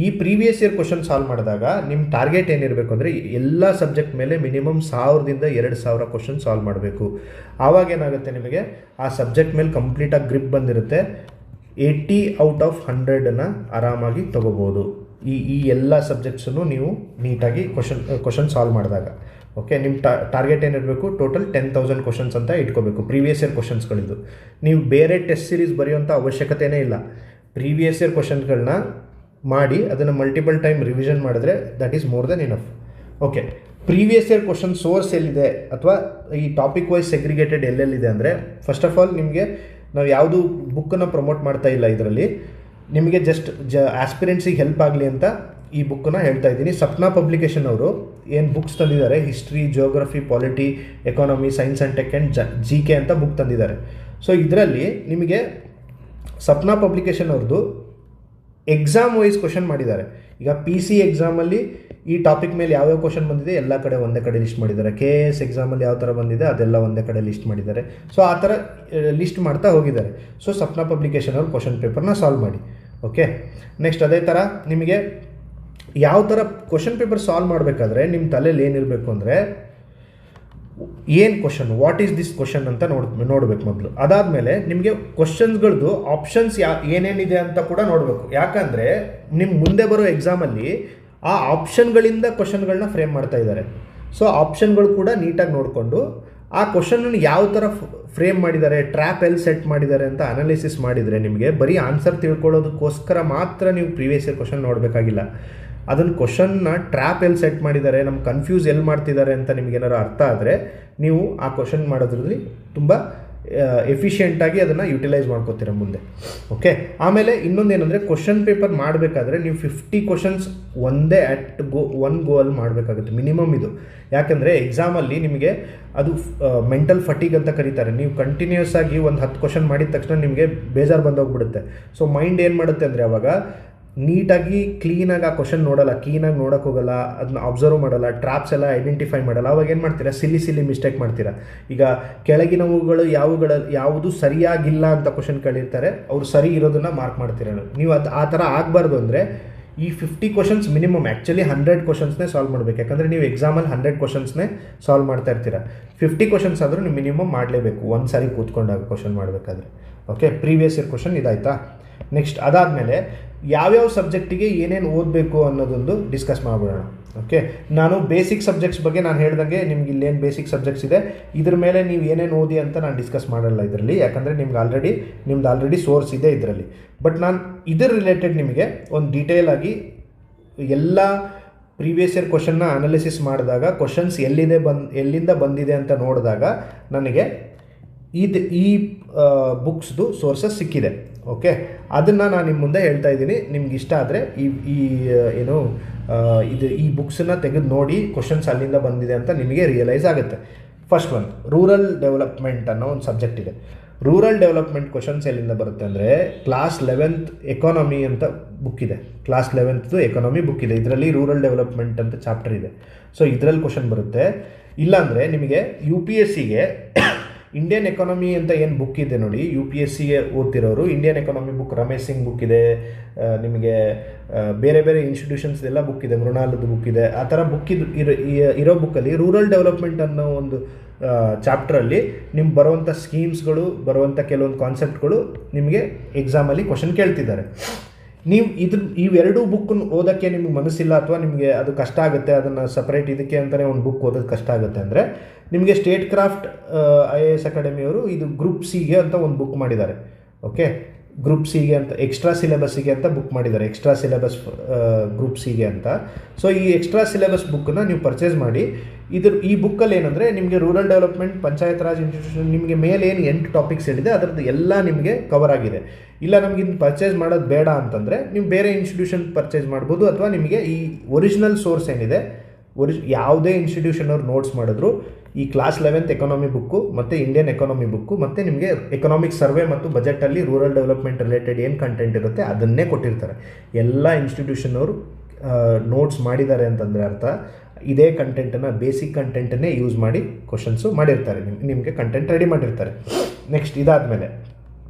ಈ ಪ್ರೀವಿಯಸ್ ಇಯರ್ ಕ್ವಶನ್ ಸಾಲ್ವ್ ಮಾಡಿದಾಗ ನಿಮ್ಮ ಟಾರ್ಗೆಟ್ ಏನಿರಬೇಕು ಅಂದರೆ ಎಲ್ಲ ಸಬ್ಜೆಕ್ಟ್ ಮೇಲೆ ಮಿನಿಮಮ್ 1000ದಿಂದ 2000 ಕ್ವಶನ್ ಸಾಲ್ವ್ ಮಾಡಬೇಕು. ಆವಾಗ ಏನಾಗುತ್ತೆ ನಿಮಗೆ ಆ ಸಬ್ಜೆಕ್ಟ್ ಮೇಲೆ ಕಂಪ್ಲೀಟಾಗಿ ಗ್ರಿಪ್ ಬಂದಿರುತ್ತೆ. 80 ಔಟ್ ಆಫ್ 100ನ ಆರಾಮಾಗಿ ತೊಗೋಬೋದು ಈ ಎಲ್ಲ ಸಬ್ಜೆಕ್ಟ್ಸನ್ನು ನೀವು ನೀಟಾಗಿ ಕ್ವಶನ್ ಸಾಲ್ವ್ ಮಾಡಿದಾಗ. ಓಕೆ, ನಿಮ್ಮ ಟಾರ್ಗೆಟ್ ಏನಿರಬೇಕು ಟೋಟಲ್ 10,000 ಕ್ವಶನ್ಸ್ ಅಂತ ಇಟ್ಕೋಬೇಕು ಪ್ರೀವಿಯಸ್ ಇಯರ್ ಕ್ವಶನ್ಸ್ಗಳಿದ್ದು. ನೀವು ಬೇರೆ ಟೆಸ್ಟ್ ಸೀರೀಸ್ ಬರೆಯುವಂಥ ಅವಶ್ಯಕತೆಯೇ ಇಲ್ಲ. ಪ್ರೀವಿಯಸ್ ಇಯರ್ ಕ್ವಶನ್ಗಳನ್ನ ಮಾಡಿ ಅದನ್ನು ಮಲ್ಟಿಪಲ್ ಟೈಮ್ ರಿವಿಷನ್ ಮಾಡಿದ್ರೆ that is more than enough. Okay, previous year question source ಎಲ್ಲಿದೆ ಅಥವಾ ಈ ಟಾಪಿಕ್ ವೈಸ್ ಸೆಗ್ರಿಗೇಟೆಡ್ ಎಲ್ಲೆಲ್ಲಿದೆ ಅಂದರೆ ಫಸ್ಟ್ ಆಫ್ ಆಲ್ ನಿಮಗೆ ನಾವು ಯಾವುದು ಬುಕ್ಕನ್ನು ಪ್ರಮೋಟ್ ಮಾಡ್ತಾ ಇಲ್ಲ ಇದರಲ್ಲಿ. ನಿಮಗೆ ಜಸ್ಟ್ ಆಸ್ಪಿರೆಂಟ್ಸಿಗೆ ಹೆಲ್ಪ್ ಆಗಲಿ ಅಂತ ಈ ಬುಕ್ಕನ್ನು ಹೇಳ್ತಾ ಇದ್ದೀನಿ. ಸಪ್ನಾ ಪಬ್ಲಿಕೇಶನ್ ಅವರು ಏನು ಬುಕ್ಸ್ ತಂದಿದ್ದಾರೆ, history, geography, polity, economy, science and tech and GK ಅಂತ ಬುಕ್ ತಂದಿದ್ದಾರೆ. ಸೊ ಇದರಲ್ಲಿ ನಿಮಗೆ ಸಪ್ನಾ ಪಬ್ಲಿಕೇಶನ್ ಅವ್ರದ್ದು ಎಕ್ಸಾಮ್ ವೈಸ್ ಕ್ವಶನ್ ಮಾಡಿದ್ದಾರೆ. ಈಗ PC ಎಕ್ಸಾಮಲ್ಲಿ ಈ ಟಾಪಿಕ್ ಮೇಲೆ ಯಾವ್ಯಾವ ಕ್ವಶನ್ ಬಂದಿದೆ ಎಲ್ಲ ಕಡೆ ಒಂದೇ ಕಡೆ ಲಿಸ್ಟ್ ಮಾಡಿದ್ದಾರೆ. KS ಎಕ್ಸಾಮಲ್ಲಿ ಯಾವ ಥರ ಬಂದಿದೆ ಅದೆಲ್ಲ ಒಂದೇ ಕಡೆ ಲಿಸ್ಟ್ ಮಾಡಿದ್ದಾರೆ. ಸೊ ಆ ಥರ ಲಿಸ್ಟ್ ಮಾಡ್ತಾ ಹೋಗಿದ್ದಾರೆ. ಸೊ ಸಪ್ನಾ ಪಬ್ಲಿಕೇಶನ್ ಅವ್ರು ಕ್ವಶನ್ ಪೇಪರ್ನ ಸಾಲ್ವ್ ಮಾಡಿ. ಓಕೆ, ನೆಕ್ಸ್ಟ್ ಅದೇ ಥರ ನಿಮಗೆ ಯಾವ ಥರ ಕ್ವಶನ್ ಪೇಪರ್ ಸಾಲ್ವ್ ಮಾಡಬೇಕಾದ್ರೆ ನಿಮ್ಮ ತಲೆಯಲ್ಲಿ ಏನಿರಬೇಕು ಅಂದರೆ ಏನು question, what is this question ಅಂತ ನೋಡಬೇಕು ಮೊದಲು. ಅದಾದಮೇಲೆ ನಿಮಗೆ ಕ್ವಶನ್ಸ್ಗಳದ್ದು ಆಪ್ಷನ್ಸ್ ಏನೇನಿದೆ ಅಂತ ಕೂಡ ನೋಡಬೇಕು. ಯಾಕಂದರೆ ನಿಮ್ಮ ಮುಂದೆ ಬರೋ ಎಕ್ಸಾಮಲ್ಲಿ ಆ ಆಪ್ಷನ್ಗಳಿಂದ ಕ್ವಶನ್ಗಳನ್ನ ಫ್ರೇಮ್ ಮಾಡ್ತಾ ಇದ್ದಾರೆ. ಸೊ ಆಪ್ಷನ್ಗಳು ಕೂಡ ನೀಟಾಗಿ ನೋಡಿಕೊಂಡು ಆ ಕ್ವಶನನ್ನು ಯಾವ ಥರ ಫ್ರೇಮ್ ಮಾಡಿದ್ದಾರೆ, ಟ್ರ್ಯಾಪ್ ಎಲ್ಲಿ ಸೆಟ್ ಮಾಡಿದ್ದಾರೆ ಅಂತ ಅನಾಲಿಸಿಸ್ ಮಾಡಿದರೆ ನಿಮಗೆ ಬರೀ ಆನ್ಸರ್ ತಿಳ್ಕೊಳ್ಳೋದಕ್ಕೋಸ್ಕರ ಮಾತ್ರ ನೀವು ಪ್ರೀವಿಯಸ್ ಇಯರ್ ಕ್ವಶನ್ ನೋಡಬೇಕಾಗಿಲ್ಲ. ಅದನ್ನು ಕ್ವಶನ್ನ ಟ್ರ್ಯಾಪ್ ಎಲ್ಲಿ ಸೆಟ್ ಮಾಡಿದ್ದಾರೆ, ನಮ್ಗೆ ಕನ್ಫ್ಯೂಸ್ ಎಲ್ಲಿ ಮಾಡ್ತಿದ್ದಾರೆ ಅಂತ ನಿಮಗೇನಾರು ಅರ್ಥ ಆದರೆ ನೀವು ಆ ಕ್ವಶನ್ ಮಾಡೋದ್ರಲ್ಲಿ ತುಂಬ ಎಫಿಷಿಯೆಂಟಾಗಿ ಅದನ್ನು ಯುಟಿಲೈಸ್ ಮಾಡ್ಕೋತೀರ ಮುಂದೆ. ಓಕೆ, ಆಮೇಲೆ ಇನ್ನೊಂದೇನೆಂದರೆ ಕ್ವಶನ್ ಪೇಪರ್ ಮಾಡಬೇಕಾದ್ರೆ ನೀವು 50 ಕ್ವಶನ್ಸ್ ಒಂದೇ ಒನ್ ಗೋಲ್ಲಿ ಮಾಡಬೇಕಾಗುತ್ತೆ ಮಿನಿಮಮ್ ಇದು. ಯಾಕಂದರೆ ಎಕ್ಸಾಮಲ್ಲಿ ನಿಮಗೆ ಅದು ಮೆಂಟಲ್ ಫಟೀಗ್ ಅಂತ ಕರೀತಾರೆ. ನೀವು ಕಂಟಿನ್ಯೂಸ್ ಆಗಿ ಒಂದು 10 ಕ್ವಶನ್ ಮಾಡಿದ ತಕ್ಷಣ ನಿಮಗೆ ಬೇಜಾರು ಬಂದೋಗ್ಬಿಡುತ್ತೆ. ಸೊ ಮೈಂಡ್ ಏನು ಮಾಡುತ್ತೆ ಅಂದರೆ ಅವಾಗ ನೀಟಾಗಿ ಕ್ಲೀನಾಗಿ ಆ ಕ್ವಶನ್ ನೋಡೋಲ್ಲ, ಕ್ಲೀನಾಗಿ ನೋಡೋಕೆ ಹೋಗಲ್ಲ, ಅದನ್ನ ಅಬ್ಸರ್ವ್ ಮಾಡಲ್ಲ, ಟ್ರಾಪ್ಸ್ ಎಲ್ಲ ಐಡೆಂಟಿಫೈ ಮಾಡಲ್ಲ. ಅವಾಗ ಏನು ಮಾಡ್ತೀರಾ, ಸಿಲ್ಲಿ ಮಿಸ್ಟೇಕ್ ಮಾಡ್ತೀರಾ. ಈಗ ಕೆಳಗಿನವುಗಳು ಯಾವುದು ಸರಿಯಾಗಿಲ್ಲ ಅಂತ ಕ್ವಶನ್ ಕೇಳಿರ್ತಾರೆ, ಅವರು ಸರಿ ಇರೋದನ್ನು ಮಾರ್ಕ್ ಮಾಡ್ತೀರ ನೀವು. ಆ ಥರ ಆಗಬಾರ್ದು ಅಂದರೆ ಈ 50 ಕ್ವಶನ್ಸ್ ಮಿನಿಮಮ್, ಆ್ಯಕ್ಚುಲಿ 100 ಕ್ವಶನ್ಸ್ನೇ ಸಾಲ್ವ್ ಮಾಡಬೇಕು. ಯಾಕಂದರೆ ನೀವು ಎಕ್ಸಾಮಲ್ಲಿ 100 ಕ್ವಶನ್ಸ್ನೇ ಸಾಲ್ವ್ ಮಾಡ್ತಾ ಇರ್ತೀರ. 50 ಕ್ವಶನ್ಸ್ ಆದರೂ ನೀವು ಮಿನಿಮಮ್ ಮಾಡಲೇಬೇಕು ಒಂದು ಸಾರಿ ಕೂತ್ಕೊಂಡಾಗ ಕ್ವಶನ್ ಮಾಡಬೇಕಾದ್ರೆ. ಓಕೆ, ಪ್ರೀವಿಯಸ್ ಇಯರ್ ಕ್ವಶನ್ ಇದಾಯ್ತಾ. ನೆಕ್ಸ್ಟ್ ಅದಾದಮೇಲೆ ಯಾವ್ಯಾವ ಸಬ್ಜೆಕ್ಟಿಗೆ ಏನೇನು ಓದಬೇಕು ಅನ್ನೋದೊಂದು ಡಿಸ್ಕಸ್ ಮಾಡಿಬಿಡೋಣ. ಓಕೆ, ನಾನು ಬೇಸಿಕ್ ಸಬ್ಜೆಕ್ಟ್ಸ್ ಬಗ್ಗೆ ನಾನು ಹೇಳ್ದಂಗೆ ನಿಮ್ಗೆ ಇಲ್ಲೇನು ಬೇಸಿಕ್ ಸಬ್ಜೆಕ್ಟ್ಸ್ ಇದೆ ಇದ್ರ ಮೇಲೆ ನೀವು ಏನೇನು ಓದಿ ಅಂತ ನಾನು ಡಿಸ್ಕಸ್ ಮಾಡಲ್ಲ ಇದರಲ್ಲಿ. ಯಾಕಂದರೆ ನಿಮ್ದು ಆಲ್ರೆಡಿ ಸೋರ್ಸ್ ಇದೆ ಇದರಲ್ಲಿ. ಬಟ್ ನಾನು ಇದರ ರಿಲೇಟೆಡ್ ನಿಮಗೆ ಒಂದು ಡೀಟೇಲ್ ಆಗಿ ಎಲ್ಲ ಪ್ರೀವಿಯಸ್ ಇಯರ್ ಕ್ವಶನ್ನ ಅನಾಲಿಸಿಸ್ ಮಾಡಿದಾಗ ಕ್ವಶನ್ಸ್ ಎಲ್ಲಿಂದ ಬಂದಿದೆ ಅಂತ ನೋಡಿದಾಗ ನನಗೆ ಈ ಬುಕ್ಸ್ದು ಸೋರ್ಸಸ್ ಸಿಕ್ಕಿದೆ. ಓಕೆ, ಅದನ್ನು ನಾನು ನಿಮ್ಮ ಮುಂದೆ ಹೇಳ್ತಾ ಇದ್ದೀನಿ. ನಿಮ್ಗೆ ಇಷ್ಟ ಆದರೆ ಈ ಬುಕ್ಸನ್ನು ತೆಗೆದು ನೋಡಿ ಕ್ವಶನ್ಸ್ ಅಲ್ಲಿಂದ ಬಂದಿದೆ ಅಂತ ನಿಮಗೆ ರಿಯಲೈಸ್ ಆಗುತ್ತೆ. ಫಸ್ಟ್ ಒನ್, ರೂರಲ್ ಡೆವಲಪ್ಮೆಂಟ್ ಅನ್ನೋ ಒಂದು ಸಬ್ಜೆಕ್ಟ್ ಇದೆ. ರೂರಲ್ ಡೆವಲಪ್ಮೆಂಟ್ ಕ್ವಶನ್ಸ್ ಎಲ್ಲಿಂದ ಬರುತ್ತೆ ಅಂದರೆ ಕ್ಲಾಸ್ 11th ಎಕಾನಮಿ ಅಂತ ಬುಕ್ ಇದೆ. ಕ್ಲಾಸ್ 11th ಎಕಾನಮಿ ಬುಕ್ ಇದೆ. ಇದರಲ್ಲಿ ರೂರಲ್ ಡೆವಲಪ್ಮೆಂಟ್ ಅಂತ ಚಾಪ್ಟರ್ ಇದೆ. ಸೊ ಇದರಲ್ಲಿ ಕ್ವಶನ್ ಬರುತ್ತೆ. ಇಲ್ಲಾಂದರೆ ನಿಮಗೆ UPSCಗೆ ಇಂಡಿಯನ್ ಎಕಾನಮಿ ಅಂತ ಏನು ಬುಕ್ ಇದೆ ನೋಡಿ, UPSCಗೆ ಓದ್ತಿರೋರು Indian economy book, Ramesh Singh book ಇದೆ, ನಿಮಗೆ ಬೇರೆ ಬೇರೆ ಇನ್ಸ್ಟಿಟ್ಯೂಷನ್ಸ್ ಎಲ್ಲ ಬುಕ್ ಇದೆ, ಮೃಣಾಲದ್ದು ಬುಕ್ ಇದೆ. ಆ ಥರ ಬುಕ್ ಇರೋ ಬುಕ್ಕಲ್ಲಿ ರೂರಲ್ ಡೆವಲಪ್ಮೆಂಟ್ ಅನ್ನೋ ಒಂದು ಚಾಪ್ಟ್ರಲ್ಲಿ ನಿಮ್ಗೆ ಬರುವಂಥ ಸ್ಕೀಮ್ಸ್ಗಳು, ಬರುವಂಥ ಕೆಲವೊಂದು ಕಾನ್ಸೆಪ್ಟ್ಗಳು ನಿಮಗೆ ಎಕ್ಸಾಮಲ್ಲಿ ಕ್ವಶನ್ ಕೇಳ್ತಿದ್ದಾರೆ. ನೀವು ಇವೆರಡೂ ಬುಕ್ಕನ್ನು ಓದೋಕ್ಕೆ ನಿಮ್ಗೆ ಮನಸ್ಸಿಲ್ಲ ಅಥವಾ ನಿಮಗೆ ಅದು ಕಷ್ಟ ಆಗುತ್ತೆ, ಅದನ್ನು ಸಪ್ರೇಟ್ ಇದಕ್ಕೆ ಅಂತಲೇ ಒಂದು ಬುಕ್ ಓದೋದು ಕಷ್ಟ ಆಗುತ್ತೆ ಅಂದರೆ ನಿಮಗೆ ಸ್ಟೇಟ್ ಕ್ರಾಫ್ಟ್ IAS ಅಕಾಡೆಮಿಯವರು ಇದು ಗ್ರೂಪ್ Cಗೆ ಅಂತ ಒಂದು ಬುಕ್ ಮಾಡಿದ್ದಾರೆ. ಓಕೆ, ಗ್ರೂಪ್ ಸಿಗೆ ಅಂತ ಎಕ್ಸ್ಟ್ರಾ ಸಿಲೆಬಸ್ಸಿಗೆ ಅಂತ ಬುಕ್ ಮಾಡಿದ್ದಾರೆ, ಎಕ್ಸ್ಟ್ರಾ ಸಿಲೆಬಸ್ ಗ್ರೂಪ್ ಸಿಗೆ ಅಂತ. ಸೊ ಈ ಎಕ್ಸ್ಟ್ರಾ ಸಿಲೆಬಸ್ ಬುಕ್ಕನ್ನು ನೀವು ಪರ್ಚೇಸ್ ಮಾಡಿ. ಈ ಬುಕ್ಕಲ್ಲಿ ಏನಂದರೆ ನಿಮಗೆ rural development, panchayat Raj institution, ನಿಮಗೆ ಮೇಲೆ ಏನು 8 ಟಾಪಿಕ್ಸ್ ಹೇಳಿದೆ ಅದರದ್ದು ಎಲ್ಲ ನಿಮಗೆ ಕವರ್ ಆಗಿದೆ. ಇಲ್ಲ ನಮಗೆ ಇದನ್ನು ಪರ್ಚೇಸ್ ಮಾಡೋದು ಬೇಡ ಅಂತಂದರೆ ನೀವು ಬೇರೆ ಇನ್ಸ್ಟಿಟ್ಯೂಷನ್ ಪರ್ಚೇಸ್ ಮಾಡ್ಬೋದು, ಅಥವಾ ನಿಮಗೆ ಈ ಒರಿಜಿನಲ್ ಸೋರ್ಸ್ ಏನಿದೆ, ಯಾವುದೇ ಇನ್ಸ್ಟಿಟ್ಯೂಷನ್ ಅವ್ರು ನೋಟ್ಸ್ ಮಾಡಿದ್ರು ಈ ಕ್ಲಾಸ್ 11th ಎಕಾನಮಿ ಬುಕ್ಕು ಮತ್ತು ಇಂಡಿಯನ್ ಎಕಾನಮಿ ಬುಕ್ಕು ಮತ್ತು ನಿಮಗೆ ಎಕನಾಮಿಕ್ ಸರ್ವೆ ಮತ್ತು ಬಜೆಟಲ್ಲಿ ರೂರಲ್ ಡೆವಲಪ್ಮೆಂಟ್ ರಿಲೇಟೆಡ್ ಏನು ಕಂಟೆಂಟ್ ಇರುತ್ತೆ ಅದನ್ನೇ ಕೊಟ್ಟಿರ್ತಾರೆ. ಎಲ್ಲ ಇನ್ಸ್ಟಿಟ್ಯೂಷನ್ ಅವರು ನೋಟ್ಸ್ ಮಾಡಿದ್ದಾರೆ ಅಂತಂದರೆ ಅರ್ಥ ಇದೇ ಕಂಟೆಂಟನ್ನು, ಬೇಸಿಕ್ ಕಂಟೆಂಟನ್ನೇ ಯೂಸ್ ಮಾಡಿ ಕ್ವಶನ್ಸು ಮಾಡಿರ್ತಾರೆ, ನಿಮಗೆ ಕಂಟೆಂಟ್ ರೆಡಿ ಮಾಡಿರ್ತಾರೆ. ನೆಕ್ಸ್ಟ್ ಇದಾದಮೇಲೆ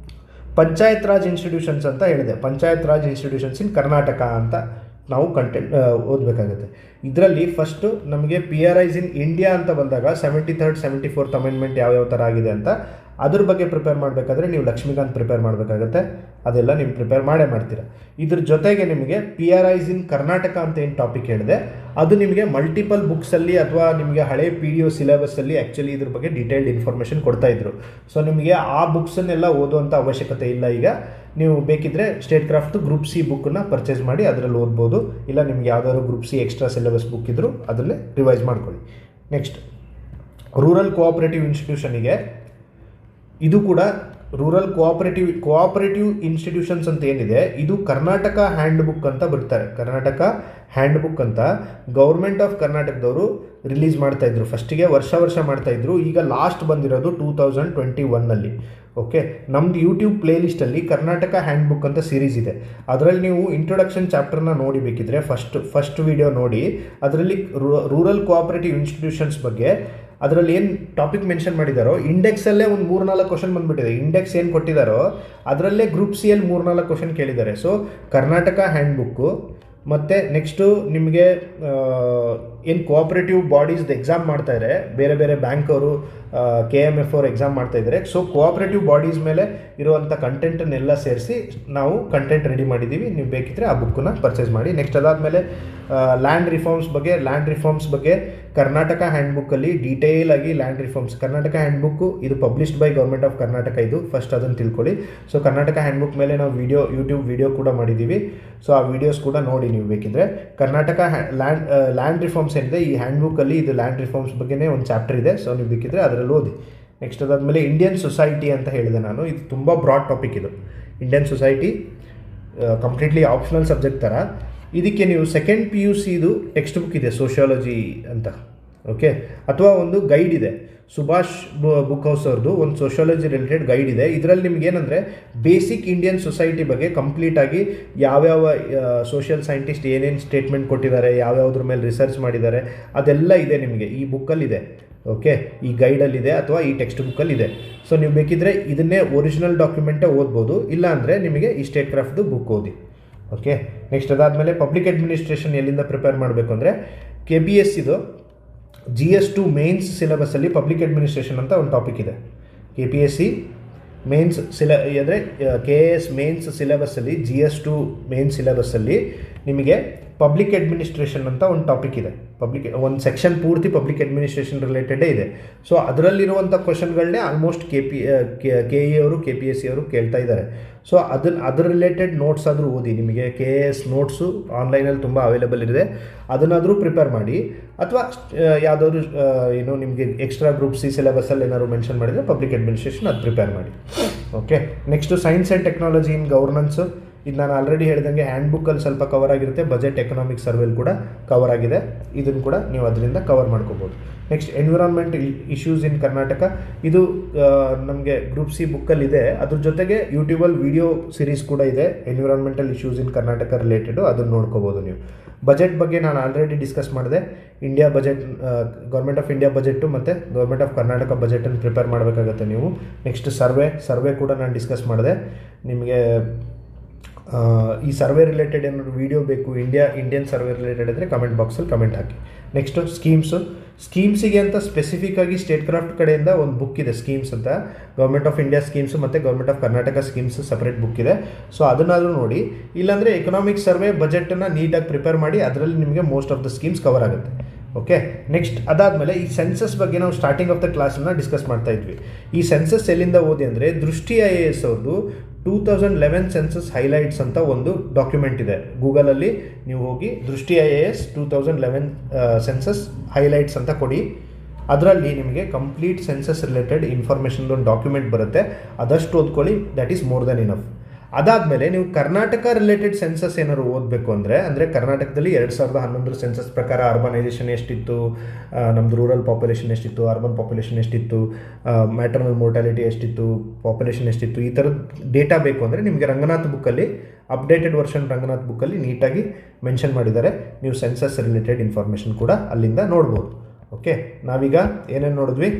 ಪಂಚಾಯತ್ ರಾಜ್ ಇನ್ಸ್ಟಿಟ್ಯೂಷನ್ಸ್ ಅಂತ ಹೇಳಿದೆ. ಪಂಚಾಯತ್ ರಾಜ್ ಇನ್ಸ್ಟಿಟ್ಯೂಷನ್ಸ್ ಇನ್ ಕರ್ನಾಟಕ ಅಂತ ನಾವು ಕಂಟೆಂಟ್ ಓದಬೇಕಾಗುತ್ತೆ. ಇದರಲ್ಲಿ ಫಸ್ಟು ನಮಗೆ PRIs ಇನ್ ಇಂಡಿಯಾ ಅಂತ ಬಂದಾಗ 73rd 74th ಅಮೆಂಡ್ಮೆಂಟ್ ಯಾವ್ಯಾವ ಥರ ಆಗಿದೆ ಅಂತ ಅದ್ರ ಬಗ್ಗೆ ಪ್ರಿಪೇರ್ ಮಾಡಬೇಕಾದ್ರೆ ನೀವು ಲಕ್ಷ್ಮೀಕಾಂತ್ ಪ್ರಿಪೇರ್ ಮಾಡಬೇಕಾಗುತ್ತೆ. ಅದೆಲ್ಲ ನೀವು ಪ್ರಿಪೇರ್ ಮಾಡ್ತೀರಾ. ಇದ್ರ ಜೊತೆಗೆ ನಿಮಗೆ PRIs ಇನ್ ಕರ್ನಾಟಕ ಅಂತ ಏನು ಟಾಪಿಕ್ ಹೇಳಿದೆ ಅದು ನಿಮಗೆ ಮಲ್ಟಿಪಲ್ ಬುಕ್ಸಲ್ಲಿ ಅಥವಾ ನಿಮಗೆ ಹಳೆ PDO ಸಿಲೆಬಸ್ಸಲ್ಲಿ ಆ್ಯಕ್ಚುಲಿ ಇದ್ರ ಬಗ್ಗೆ ಡೀಟೇಲ್ಡ್ ಇನ್ಫಾರ್ಮೇಷನ್ ಕೊಡ್ತಾಯಿದ್ರು. ಸೊ ನಿಮಗೆ ಆ ಬುಕ್ಸನ್ನೆಲ್ಲ ಓದುವಂಥ ಅವಶ್ಯಕತೆ ಇಲ್ಲ. ಈಗ ನೀವು ಬೇಕಿದ್ದರೆ ಸ್ಟೇಟ್ ಕ್ರಾಫ್ಟ್ ಗ್ರೂಪ್ ಸಿ ಬುಕ್ಕನ್ನು ಪರ್ಚೇಸ್ ಮಾಡಿ ಅದರಲ್ಲಿ ಓದ್ಬೋದು. ಇಲ್ಲ ನಿಮ್ಗೆ ಯಾವ್ದಾದ್ರು group C extra syllabus book ಇದ್ದರೂ ಅದನ್ನೇ ರಿವೈಸ್ ಮಾಡ್ಕೊಳ್ಳಿ. ನೆಕ್ಸ್ಟ್ ರೂರಲ್ ಕೋಆಪರೇಟಿವ್ ಇನ್ಸ್ಟಿಟ್ಯೂಷನಿಗೆ, ಇದು ಕೂಡ ರೂರಲ್ ಕೋಆಪರೇಟಿವ್ ಇನ್ಸ್ಟಿಟ್ಯೂಷನ್ಸ್ ಅಂತ ಏನಿದೆ ಇದು ಕರ್ನಾಟಕ ಹ್ಯಾಂಡ್ ಬುಕ್ ಅಂತ ಬರ್ತಾರೆ. ಕರ್ನಾಟಕ ಹ್ಯಾಂಡ್ ಬುಕ್ ಅಂತ ಗೌರ್ಮೆಂಟ್ ಆಫ್ ಕರ್ನಾಟಕದವರು ರಿಲೀಸ್ ಮಾಡ್ತಾಯಿದ್ರು. ಫಸ್ಟಿಗೆ ವರ್ಷ ಮಾಡ್ತಾಯಿದ್ರು. ಈಗ ಲಾಸ್ಟ್ ಬಂದಿರೋದು 2021ನಲ್ಲಿ. ಓಕೆ, ನಮ್ಮದು ಯೂಟ್ಯೂಬ್ ಪ್ಲೇಲಿಸ್ಟಲ್ಲಿ ಕರ್ನಾಟಕ ಹ್ಯಾಂಡ್ ಬುಕ್ ಅಂತ ಸೀರೀಸ್ ಇದೆ. ಅದರಲ್ಲಿ ನೀವು ಇಂಟ್ರೊಡಕ್ಷನ್ ಚಾಪ್ಟರ್ನ ನೋಡಿ ಬೇಕಿದ್ರೆ ಫಸ್ಟ್ ವಿಡಿಯೋ ನೋಡಿ. ಅದರಲ್ಲಿ ರೂರಲ್ ಕೋಆಪರೇಟಿವ್ ಇನ್ಸ್ಟಿಟ್ಯೂಷನ್ಸ್ ಬಗ್ಗೆ ಅದರಲ್ಲಿ ಏನು ಟಾಪಿಕ್ ಮೆನ್ಷನ್ ಮಾಡಿದಾರೋ ಇಂಡೆಕ್ಸಲ್ಲೇ ಒಂದು 3-4 ಕ್ವಶನ್ ಬಂದುಬಿಟ್ಟಿದೆ. ಇಂಡೆಕ್ಸ್ ಏನು ಕೊಟ್ಟಿದ್ದಾರೋ ಅದರಲ್ಲೇ ಗ್ರೂಪ್ ಸಿಯಲ್ಲಿ 3-4 ಕ್ವಶನ್ ಕೇಳಿದ್ದಾರೆ. ಸೊ ಕರ್ನಾಟಕ ಹ್ಯಾಂಡ್ ಬುಕ್ಕು ಮತ್ತು ನೆಕ್ಸ್ಟು ನಿಮಗೆ ಏನು ಕೋಆಪರೇಟಿವ್ ಬಾಡೀಸ್ದು ಎಕ್ಸಾಮ್ ಮಾಡ್ತಾಯಿದ್ದಾರೆ, ಬೇರೆ ಬ್ಯಾಂಕ್ ಅವರು KMF ಅವರು ಎಕ್ಸಾಮ್ ಮಾಡ್ತಾಯಿದ್ದಾರೆ. ಸೊ ಕೋಆಪರೇಟಿವ್ ಬಾಡೀಸ್ ಮೇಲೆ ಇರುವಂಥ ಕಂಟೆಂಟನ್ನೆಲ್ಲ ಸೇರಿಸಿ ನಾವು ಕಂಟೆಂಟ್ ರೆಡಿ ಮಾಡಿದ್ದೀವಿ. ನೀವು ಬೇಕಿದ್ದರೆ ಆ ಬುಕ್ಕನ್ನು ಪರ್ಚೇಸ್ ಮಾಡಿ. ನೆಕ್ಸ್ಟ್ ಅದಾದಮೇಲೆ ಲ್ಯಾಂಡ್ ರಿಫಾರ್ಮ್ಸ್ ಬಗ್ಗೆ ಕರ್ನಾಟಕ ಹ್ಯಾಂಡ್ ಬುಕ್ಕಲ್ಲಿ ಡೀಟೇಲ್ ಆಗಿ land reforms, Karnataka hand book ಇದು published by government of Karnataka, ಇದು ಫಸ್ಟ್ ಅದನ್ನು ತಿಳ್ಕೊಳ್ಳಿ. ಸೊ ಕರ್ನಾಟಕ ಹ್ಯಾಂಡ್ ಬುಕ್ ಮೇಲೆ ನಾವು ಯೂಟ್ಯೂಬ್ ವಿಡಿಯೋ ಕೂಡ ಮಾಡಿದ್ದೀವಿ. ಸೊ ಆ ವಿಡಿಯೋಸ್ ಕೂಡ ನೋಡಿ ನೀವು ಬೇಕಿದ್ರೆ. ಕರ್ನಾಟಕ ಲ್ಯಾಂಡ್ ರಿಫಾರ್ಮ್ಸ್ ಏನಿದೆ ಈ ಹ್ಯಾಂಡ್ ಬುಕ್ಕಲ್ಲಿ ಇದು ಲ್ಯಾಂಡ್ ರಿಫಾರ್ಮ್ಸ್ ಬಗ್ಗೆನೇ ಒಂದು ಚಾಪ್ಟರ್ ಇದೆ. ಸೊ ನೀವು ಬೇಕಿದ್ರೆ ಅದರಲ್ಲಿ ಓದಿ. ನೆಕ್ಸ್ಟ್ ಅದಾದಮೇಲೆ ಇಂಡಿಯನ್ ಸೊಸೈಟಿ ಅಂತ ಹೇಳಿದೆ ನಾನು. ಇದು ತುಂಬ ಬ್ರಾಡ್ ಟಾಪಿಕ್. ಇದು Indian society completely optional subject ಥರ. ಇದಕ್ಕೆ ನೀವು ಸೆಕೆಂಡ್ PUCದು ಟೆಕ್ಸ್ಟ್ ಬುಕ್ ಇದೆ, ಸೋಷಿಯಾಲಜಿ ಅಂತ. ಓಕೆ, ಅಥವಾ ಒಂದು ಗೈಡ್ ಇದೆ, ಸುಭಾಷ್ ಬುಕ್ ಹೌಸ್ ಅವ್ರದ್ದು ಒಂದು ಸೋಷಿಯಾಲಜಿ ರಿಲೇಟೆಡ್ ಗೈಡ್ ಇದೆ. ಇದರಲ್ಲಿ ನಿಮ್ಗೆ ಏನಂದರೆ ಬೇಸಿಕ್ ಇಂಡಿಯನ್ ಸೊಸೈಟಿ ಬಗ್ಗೆ ಕಂಪ್ಲೀಟಾಗಿ ಯಾವ್ಯಾವ ಸೋಷಿಯಲ್ ಸೈಂಟಿಸ್ಟ್ ಏನೇನು ಸ್ಟೇಟ್ಮೆಂಟ್ ಕೊಟ್ಟಿದ್ದಾರೆ, ಯಾವ್ಯಾವ್ದ್ರ ಮೇಲೆ ರಿಸರ್ಚ್ ಮಾಡಿದ್ದಾರೆ ಅದೆಲ್ಲ ಇದೆ ನಿಮಗೆ ಈ ಬುಕ್ಕಲ್ಲಿದೆ. ಓಕೆ, ಈ ಗೈಡಲ್ಲಿದೆ ಅಥವಾ ಈ ಟೆಕ್ಸ್ಟ್ ಬುಕ್ಕಲ್ಲಿದೆ. ಸೊ ನೀವು ಬೇಕಿದ್ದರೆ ಇದನ್ನೇ ಒರಿಜಿನಲ್ ಡಾಕ್ಯುಮೆಂಟೇ ಓದ್ಬೋದು, ಇಲ್ಲ ಅಂದರೆ ನಿಮಗೆ ಈ ಸ್ಟೇಟ್ ಕ್ರಾಫ್ಟ್ದು ಬುಕ್ ಓದಿ. ಓಕೆ, ನೆಕ್ಸ್ಟ್ ಅದಾದಮೇಲೆ ಪಬ್ಲಿಕ್ ಅಡ್ಮಿನಿಸ್ಟ್ರೇಷನ್ ಎಲ್ಲಿಂದ ಪ್ರಿಪೇರ್ ಮಾಡಬೇಕು ಅಂದರೆ KPSCದು GS2 ಮೇನ್ಸ್ ಸಿಲೆಬಸ್ಸಲ್ಲಿ ಪಬ್ಲಿಕ್ ಅಡ್ಮಿನಿಸ್ಟ್ರೇಷನ್ ಅಂತ ಒಂದು ಟಾಪಿಕ್ ಇದೆ. KPSC ಮೇನ್ಸ್ ಅಂದರೆ KAS ಮೇನ್ಸ್ ಸಿಲೆಬಸ್ಸಲ್ಲಿ GS2 ಮೇನ್ ಸಿಲೆಬಸ್ಸಲ್ಲಿ ನಿಮಗೆ ಪಬ್ಲಿಕ್ ಅಡ್ಮಿನಿಸ್ಟ್ರೇಷನ್ ಅಂತ ಒಂದು ಟಾಪಿಕ್ ಇದೆ. ಒಂದು ಸೆಕ್ಷನ್ ಪೂರ್ತಿ ಪಬ್ಲಿಕ್ ಅಡ್ಮಿನಿಸ್ಟ್ರೇಷನ್ ರಿಲೇಟೆಡೇ ಇದೆ. ಸೊ ಅದರಲ್ಲಿರುವಂಥ ಕ್ವಶನ್ಗಳನ್ನೇ ಆಲ್ಮೋಸ್ಟ್ KE ಅವರು KPSC ಅವರು ಕೇಳ್ತಾ ಇದ್ದಾರೆ. ಸೊ ಅದ್ರ ರಿಲೇಟೆಡ್ ನೋಟ್ಸ್ ಆದರೂ ಓದಿ. ನಿಮಗೆ KAS ನೋಟ್ಸು ಆನ್ಲೈನಲ್ಲಿ ತುಂಬ ಅವೈಲೇಬಲ್ ಇದೆ, ಅದನ್ನಾದರೂ ಪ್ರಿಪೇರ್ ಮಾಡಿ. ಅಥವಾ ಯಾವುದಾದ್ರು ನಿಮಗೆ ಎಕ್ಸ್ಟ್ರಾ ಗ್ರೂಪ್ ಸಿ ಸಿಲೆಬಸ್ಸಲ್ಲಿ ಏನಾದ್ರು ಮೆನ್ಷನ್ ಮಾಡಿದರೆ ಪಬ್ಲಿಕ್ ಅಡ್ಮಿನಿಸ್ಟ್ರೇಷನ್ ಅದು ಪ್ರಿಪೇರ್ ಮಾಡಿ. Okay, next science and technology in governance. ಇದು ನಾನು ಆಲ್ರೆಡಿ ಹೇಳಿದಂಗೆ ಹ್ಯಾಂಡ್ ಬುಕ್ಕಲ್ಲಿ ಸ್ವಲ್ಪ ಕವರ್ ಆಗಿರುತ್ತೆ, ಬಜೆಟ್ ಎಕನಾಮಿಕ್ ಸರ್ವೆಲ್ಲಿ ಕೂಡ ಕವರ್ ಆಗಿದೆ. ಇದನ್ನು ಕೂಡ ನೀವು ಅದರಿಂದ ಕವರ್ ಮಾಡ್ಕೋಬೋದು. Next environment issues in Karnataka, ಇದು ನಮಗೆ ಗ್ರೂಪ್ ಸಿ ಬುಕ್ಕಲ್ಲಿದೆ. ಅದ್ರ ಜೊತೆಗೆ ಯೂಟ್ಯೂಬಲ್ಲಿ ವಿಡಿಯೋ ಸಿರೀಸ್ ಕೂಡ ಇದೆ, environmental issues in Karnataka related, ಅದನ್ನು ನೋಡ್ಕೋಬೋದು ನೀವು. ಬಜೆಟ್ ಬಗ್ಗೆ ನಾನು ಆಲ್ರೆಡಿ ಡಿಸ್ಕಸ್ ಮಾಡಿದೆ. India budget, government of India budget ಮತ್ತು ಗೌರ್ಮೆಂಟ್ ಆಫ್ ಕರ್ನಾಟಕ ಬಜೆಟನ್ನು ಪ್ರಿಪೇರ್ ಮಾಡಬೇಕಾಗತ್ತೆ ನೀವು. ನೆಕ್ಸ್ಟ್ ಸರ್ವೆ ಕೂಡ ನಾನು ಡಿಸ್ಕಸ್ ಮಾಡಿದೆ. ನಿಮಗೆ ಈ ಸರ್ವೆ ರಿಲೇಟೆಡ್ ಏನಾದ್ರು ವೀಡಿಯೋ ಬೇಕು, ಇಂಡಿಯನ್ ಸರ್ವೆ ರಿಲೇಟೆಡ್ ಇದ್ದರೆ ಕಮೆಂಟ್ ಬಾಕ್ಸಲ್ಲಿ ಕಮೆಂಟ್ ಹಾಕಿ. ನೆಕ್ಸ್ಟು ಸ್ಕೀಮ್ಸಿಗೆ ಅಂತ ಸ್ಪೆಸಿಫಿಕ್ ಆಗಿ ಸ್ಟೇಟ್ ಕ್ರಾಫ್ಟ್ ಕಡೆಯಿಂದ ಒಂದು ಬುಕ್ ಇದೆ, ಸ್ಕೀಮ್ಸ್ ಅಂತ. ಗೌರ್ಮೆಂಟ್ ಆಫ್ ಇಂಡಿಯಾ ಸ್ಕೀಮ್ಸು ಮತ್ತು government of Karnataka schemes separate book ಇದೆ. ಸೊ ಅದನ್ನಾದರೂ ನೋಡಿ. ಇಲ್ಲಾಂದರೆ ಎಕನಾಮಿಕ್ ಸರ್ವೆ ಬಜೆಟನ್ನು ನೀಟಾಗಿ ಪ್ರಿಪೇರ್ ಮಾಡಿ, ಅದರಲ್ಲಿ ನಿಮಗೆ most of the schemes cover ಆಗುತ್ತೆ. ಓಕೆ, ನೆಕ್ಸ್ಟ್ ಅದಾದಮೇಲೆ ಈ ಸೆನ್ಸಸ್ ಬಗ್ಗೆ ನಾವು ಸ್ಟಾರ್ಟಿಂಗ್ ಆಫ್ ದ ಕ್ಲಾಸನ್ನು ಡಿಸ್ಕಸ್ ಮಾಡ್ತಾ ಇದ್ವಿ. ಈ ಸೆನ್ಸಸ್ ಎಲ್ಲಿಂದ ಓದಿ ಅಂದರೆ ದೃಷ್ಟಿ IAS ಅವ್ರದ್ದು 2011 ಸೆನ್ಸಸ್ ಹೈಲೈಟ್ಸ್ ಅಂತ ಒಂದು ಡಾಕ್ಯುಮೆಂಟ್ ಇದೆ. ಗೂಗಲಲ್ಲಿ ನೀವು ಹೋಗಿ ದೃಷ್ಟಿ IAS 2011 ಸೆನ್ಸಸ್ ಹೈಲೈಟ್ಸ್ ಅಂತ ಕೊಡಿ. ಅದರಲ್ಲಿ ನಿಮಗೆ ಕಂಪ್ಲೀಟ್ ಸೆನ್ಸಸ್ ರಿಲೇಟೆಡ್ ಇನ್ಫಾರ್ಮೇಷನ್ ಒಂದು ಡಾಕ್ಯುಮೆಂಟ್ ಬರುತ್ತೆ. ಅದಷ್ಟು ಓದ್ಕೊಳ್ಳಿ, that is more than enough. ಅದಾದಮೇಲೆ ನೀವು ಕರ್ನಾಟಕ ರಿಲೇಟೆಡ್ ಸೆನ್ಸಸ್ ಏನಾದ್ರು ಓದಬೇಕು ಅಂದರೆ ಕರ್ನಾಟಕದಲ್ಲಿ 2011 ಸೆನ್ಸಸ್ ಪ್ರಕಾರ ಅರ್ಬನೈಸೇಷನ್ ಎಷ್ಟಿತ್ತು, ನಮ್ಮದು ರೂರಲ್ ಪಾಪ್ಯುಲೇಷನ್ ಎಷ್ಟಿತ್ತು, ಅರ್ಬನ್ ಪಾಪ್ಯುಲೇಷನ್ ಎಷ್ಟಿತ್ತು, ಮ್ಯಾಟರ್ನಲ್ ಮೋರ್ಟಾಲಿಟಿ ಎಷ್ಟಿತ್ತು, ಪಾಪ್ಯುಲೇಷನ್ ಎಷ್ಟಿತ್ತು, ಈ ಥರದ ಡೇಟಾ ಬೇಕು ಅಂದರೆ ನಿಮಗೆ ರಂಗನಾಥ್ ಬುಕ್ಕಲ್ಲಿ ಅಪ್ಡೇಟೆಡ್ ವರ್ಷನ್ ರಂಗನಾಥ್ ಬುಕ್ಕಲ್ಲಿ ನೀಟಾಗಿ ಮೆನ್ಷನ್ ಮಾಡಿದ್ದಾರೆ. ನೀವು ಸೆನ್ಸಸ್ ರಿಲೇಟೆಡ್ ಇನ್ಫಾರ್ಮೇಷನ್ ಕೂಡ ಅಲ್ಲಿಂದ ನೋಡ್ಬೋದು. ಓಕೆ, ನಾವೀಗ ಏನೇನು ನೋಡಿದ್ವಿ?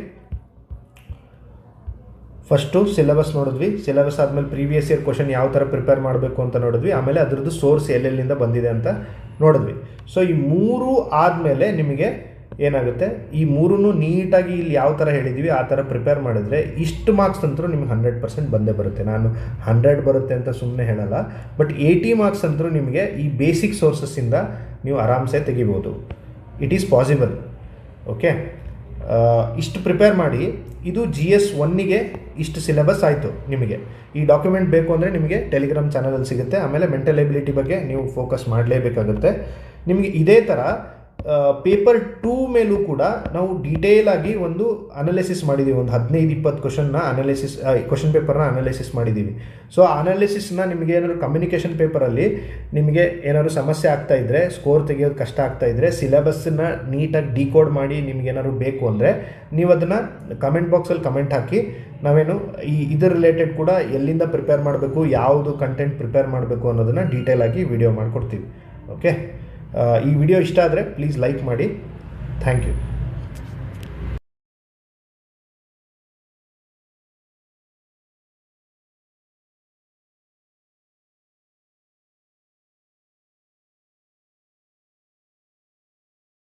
ಫಸ್ಟು ಸಿಲೆಬಸ್ ನೋಡಿದ್ವಿ. ಸಿಲೆಬಸ್ ಆದಮೇಲೆ ಪ್ರೀವಿಯಸ್ ಇಯರ್ ಕ್ವಶನ್ ಯಾವ ಥರ ಪ್ರಿಪೇರ್ ಮಾಡಬೇಕು ಅಂತ ನೋಡಿದ್ವಿ. ಆಮೇಲೆ ಅದರದ್ದು ಸೋರ್ಸ್ ಎಲ್ಲೆಲ್ಲಿಂದ ಬಂದಿದೆ ಅಂತ ನೋಡಿದ್ವಿ. ಸೊ ಈ 3 ಆದಮೇಲೆ ನಿಮಗೆ ಏನಾಗುತ್ತೆ, ಈ 3 ನೀಟಾಗಿ ಇಲ್ಲಿ ಯಾವ ಥರ ಹೇಳಿದ್ದೀವಿ ಆ ಥರ ಪ್ರಿಪೇರ್ ಮಾಡಿದ್ರೆ ಇಷ್ಟು ಮಾರ್ಕ್ಸ್ ಅಂತೂ ನಿಮ್ಗೆ 100% ಬಂದೇ ಬರುತ್ತೆ. ನಾನು 100 ಬರುತ್ತೆ ಅಂತ ಸುಮ್ಮನೆ ಹೇಳಲ್ಲ, ಬಟ್ 80 ಮಾರ್ಕ್ಸ್ ಅಂತೂ ನಿಮಗೆ ಈ ಬೇಸಿಕ್ ಸೋರ್ಸಸ್ಸಿಂದ ನೀವು ಆರಾಮ್ಸೆ ತೆಗಿಬೋದು. It is possible. ಓಕೆ, ಇಷ್ಟು ಪ್ರಿಪೇರ್ ಮಾಡಿ. ಇದು GS 1ಗೆ ಇಷ್ಟು ಸಿಲೆಬಸ್ ಆಯಿತು. ನಿಮಗೆ ಈ ಡಾಕ್ಯುಮೆಂಟ್ ಬೇಕು ಅಂದರೆ ನಿಮಗೆ ಟೆಲಿಗ್ರಾಮ್ ಚಾನಲಲ್ಲಿ ಸಿಗುತ್ತೆ. ಆಮೇಲೆ ಮೆಂಟಲ್ ಎಬಿಲಿಟಿ ಬಗ್ಗೆ ನೀವು ಫೋಕಸ್ ಮಾಡಲೇಬೇಕಾಗುತ್ತೆ. ನಿಮಗೆ ಇದೇ ಥರ ಪೇಪರ್ 2 ಮೇಲೂ ಕೂಡ ನಾವು ಡೀಟೇಲ್ ಆಗಿ ಒಂದು ಅನಾಲಿಸಿಸ್ ಮಾಡಿದ್ದೀವಿ. ಒಂದು 15-20 ಕ್ವಶನ್ ಪೇಪರ್ನ ಅನಾಲಿಸಿಸ್ ಮಾಡಿದ್ದೀವಿ. ಸೊ ಆ ಅನಾಲಿಸಿಸ್ನ ನಿಮಗೆ ಏನಾದ್ರು ಕಮ್ಯುನಿಕೇಷನ್ ಪೇಪರಲ್ಲಿ ನಿಮಗೆ ಏನಾದ್ರು ಸಮಸ್ಯೆ ಆಗ್ತಾ ಇದ್ದರೆ, ಸ್ಕೋರ್ ತೆಗೆಯೋದು ಕಷ್ಟ ಆಗ್ತಾ ಇದ್ದರೆ, ಸಿಲೆಬಸ್ಸನ್ನು ನೀಟಾಗಿ ಡಿಕೋಡ್ ಮಾಡಿ ನಿಮಗೇನಾದ್ರು ಬೇಕು ಅಂದರೆ ನೀವು ಅದನ್ನು ಕಮೆಂಟ್ ಬಾಕ್ಸಲ್ಲಿ ಕಮೆಂಟ್ ಹಾಕಿ. ನಾವೇನು ಇದರ ರಿಲೇಟೆಡ್ ಕೂಡ ಎಲ್ಲಿಂದ ಪ್ರಿಪೇರ್ ಮಾಡಬೇಕು, ಯಾವುದು ಕಂಟೆಂಟ್ ಪ್ರಿಪೇರ್ ಮಾಡಬೇಕು ಅನ್ನೋದನ್ನು ಡೀಟೇಲಾಗಿ ವಿಡಿಯೋ ಮಾಡಿಕೊಡ್ತೀವಿ. ಓಕೆ, ಈ ವಿಡಿಯೋ ಇಷ್ಟ ಆದರೆ ಪ್ಲೀಸ್ ಲೈಕ್ ಮಾಡಿ. Thank you.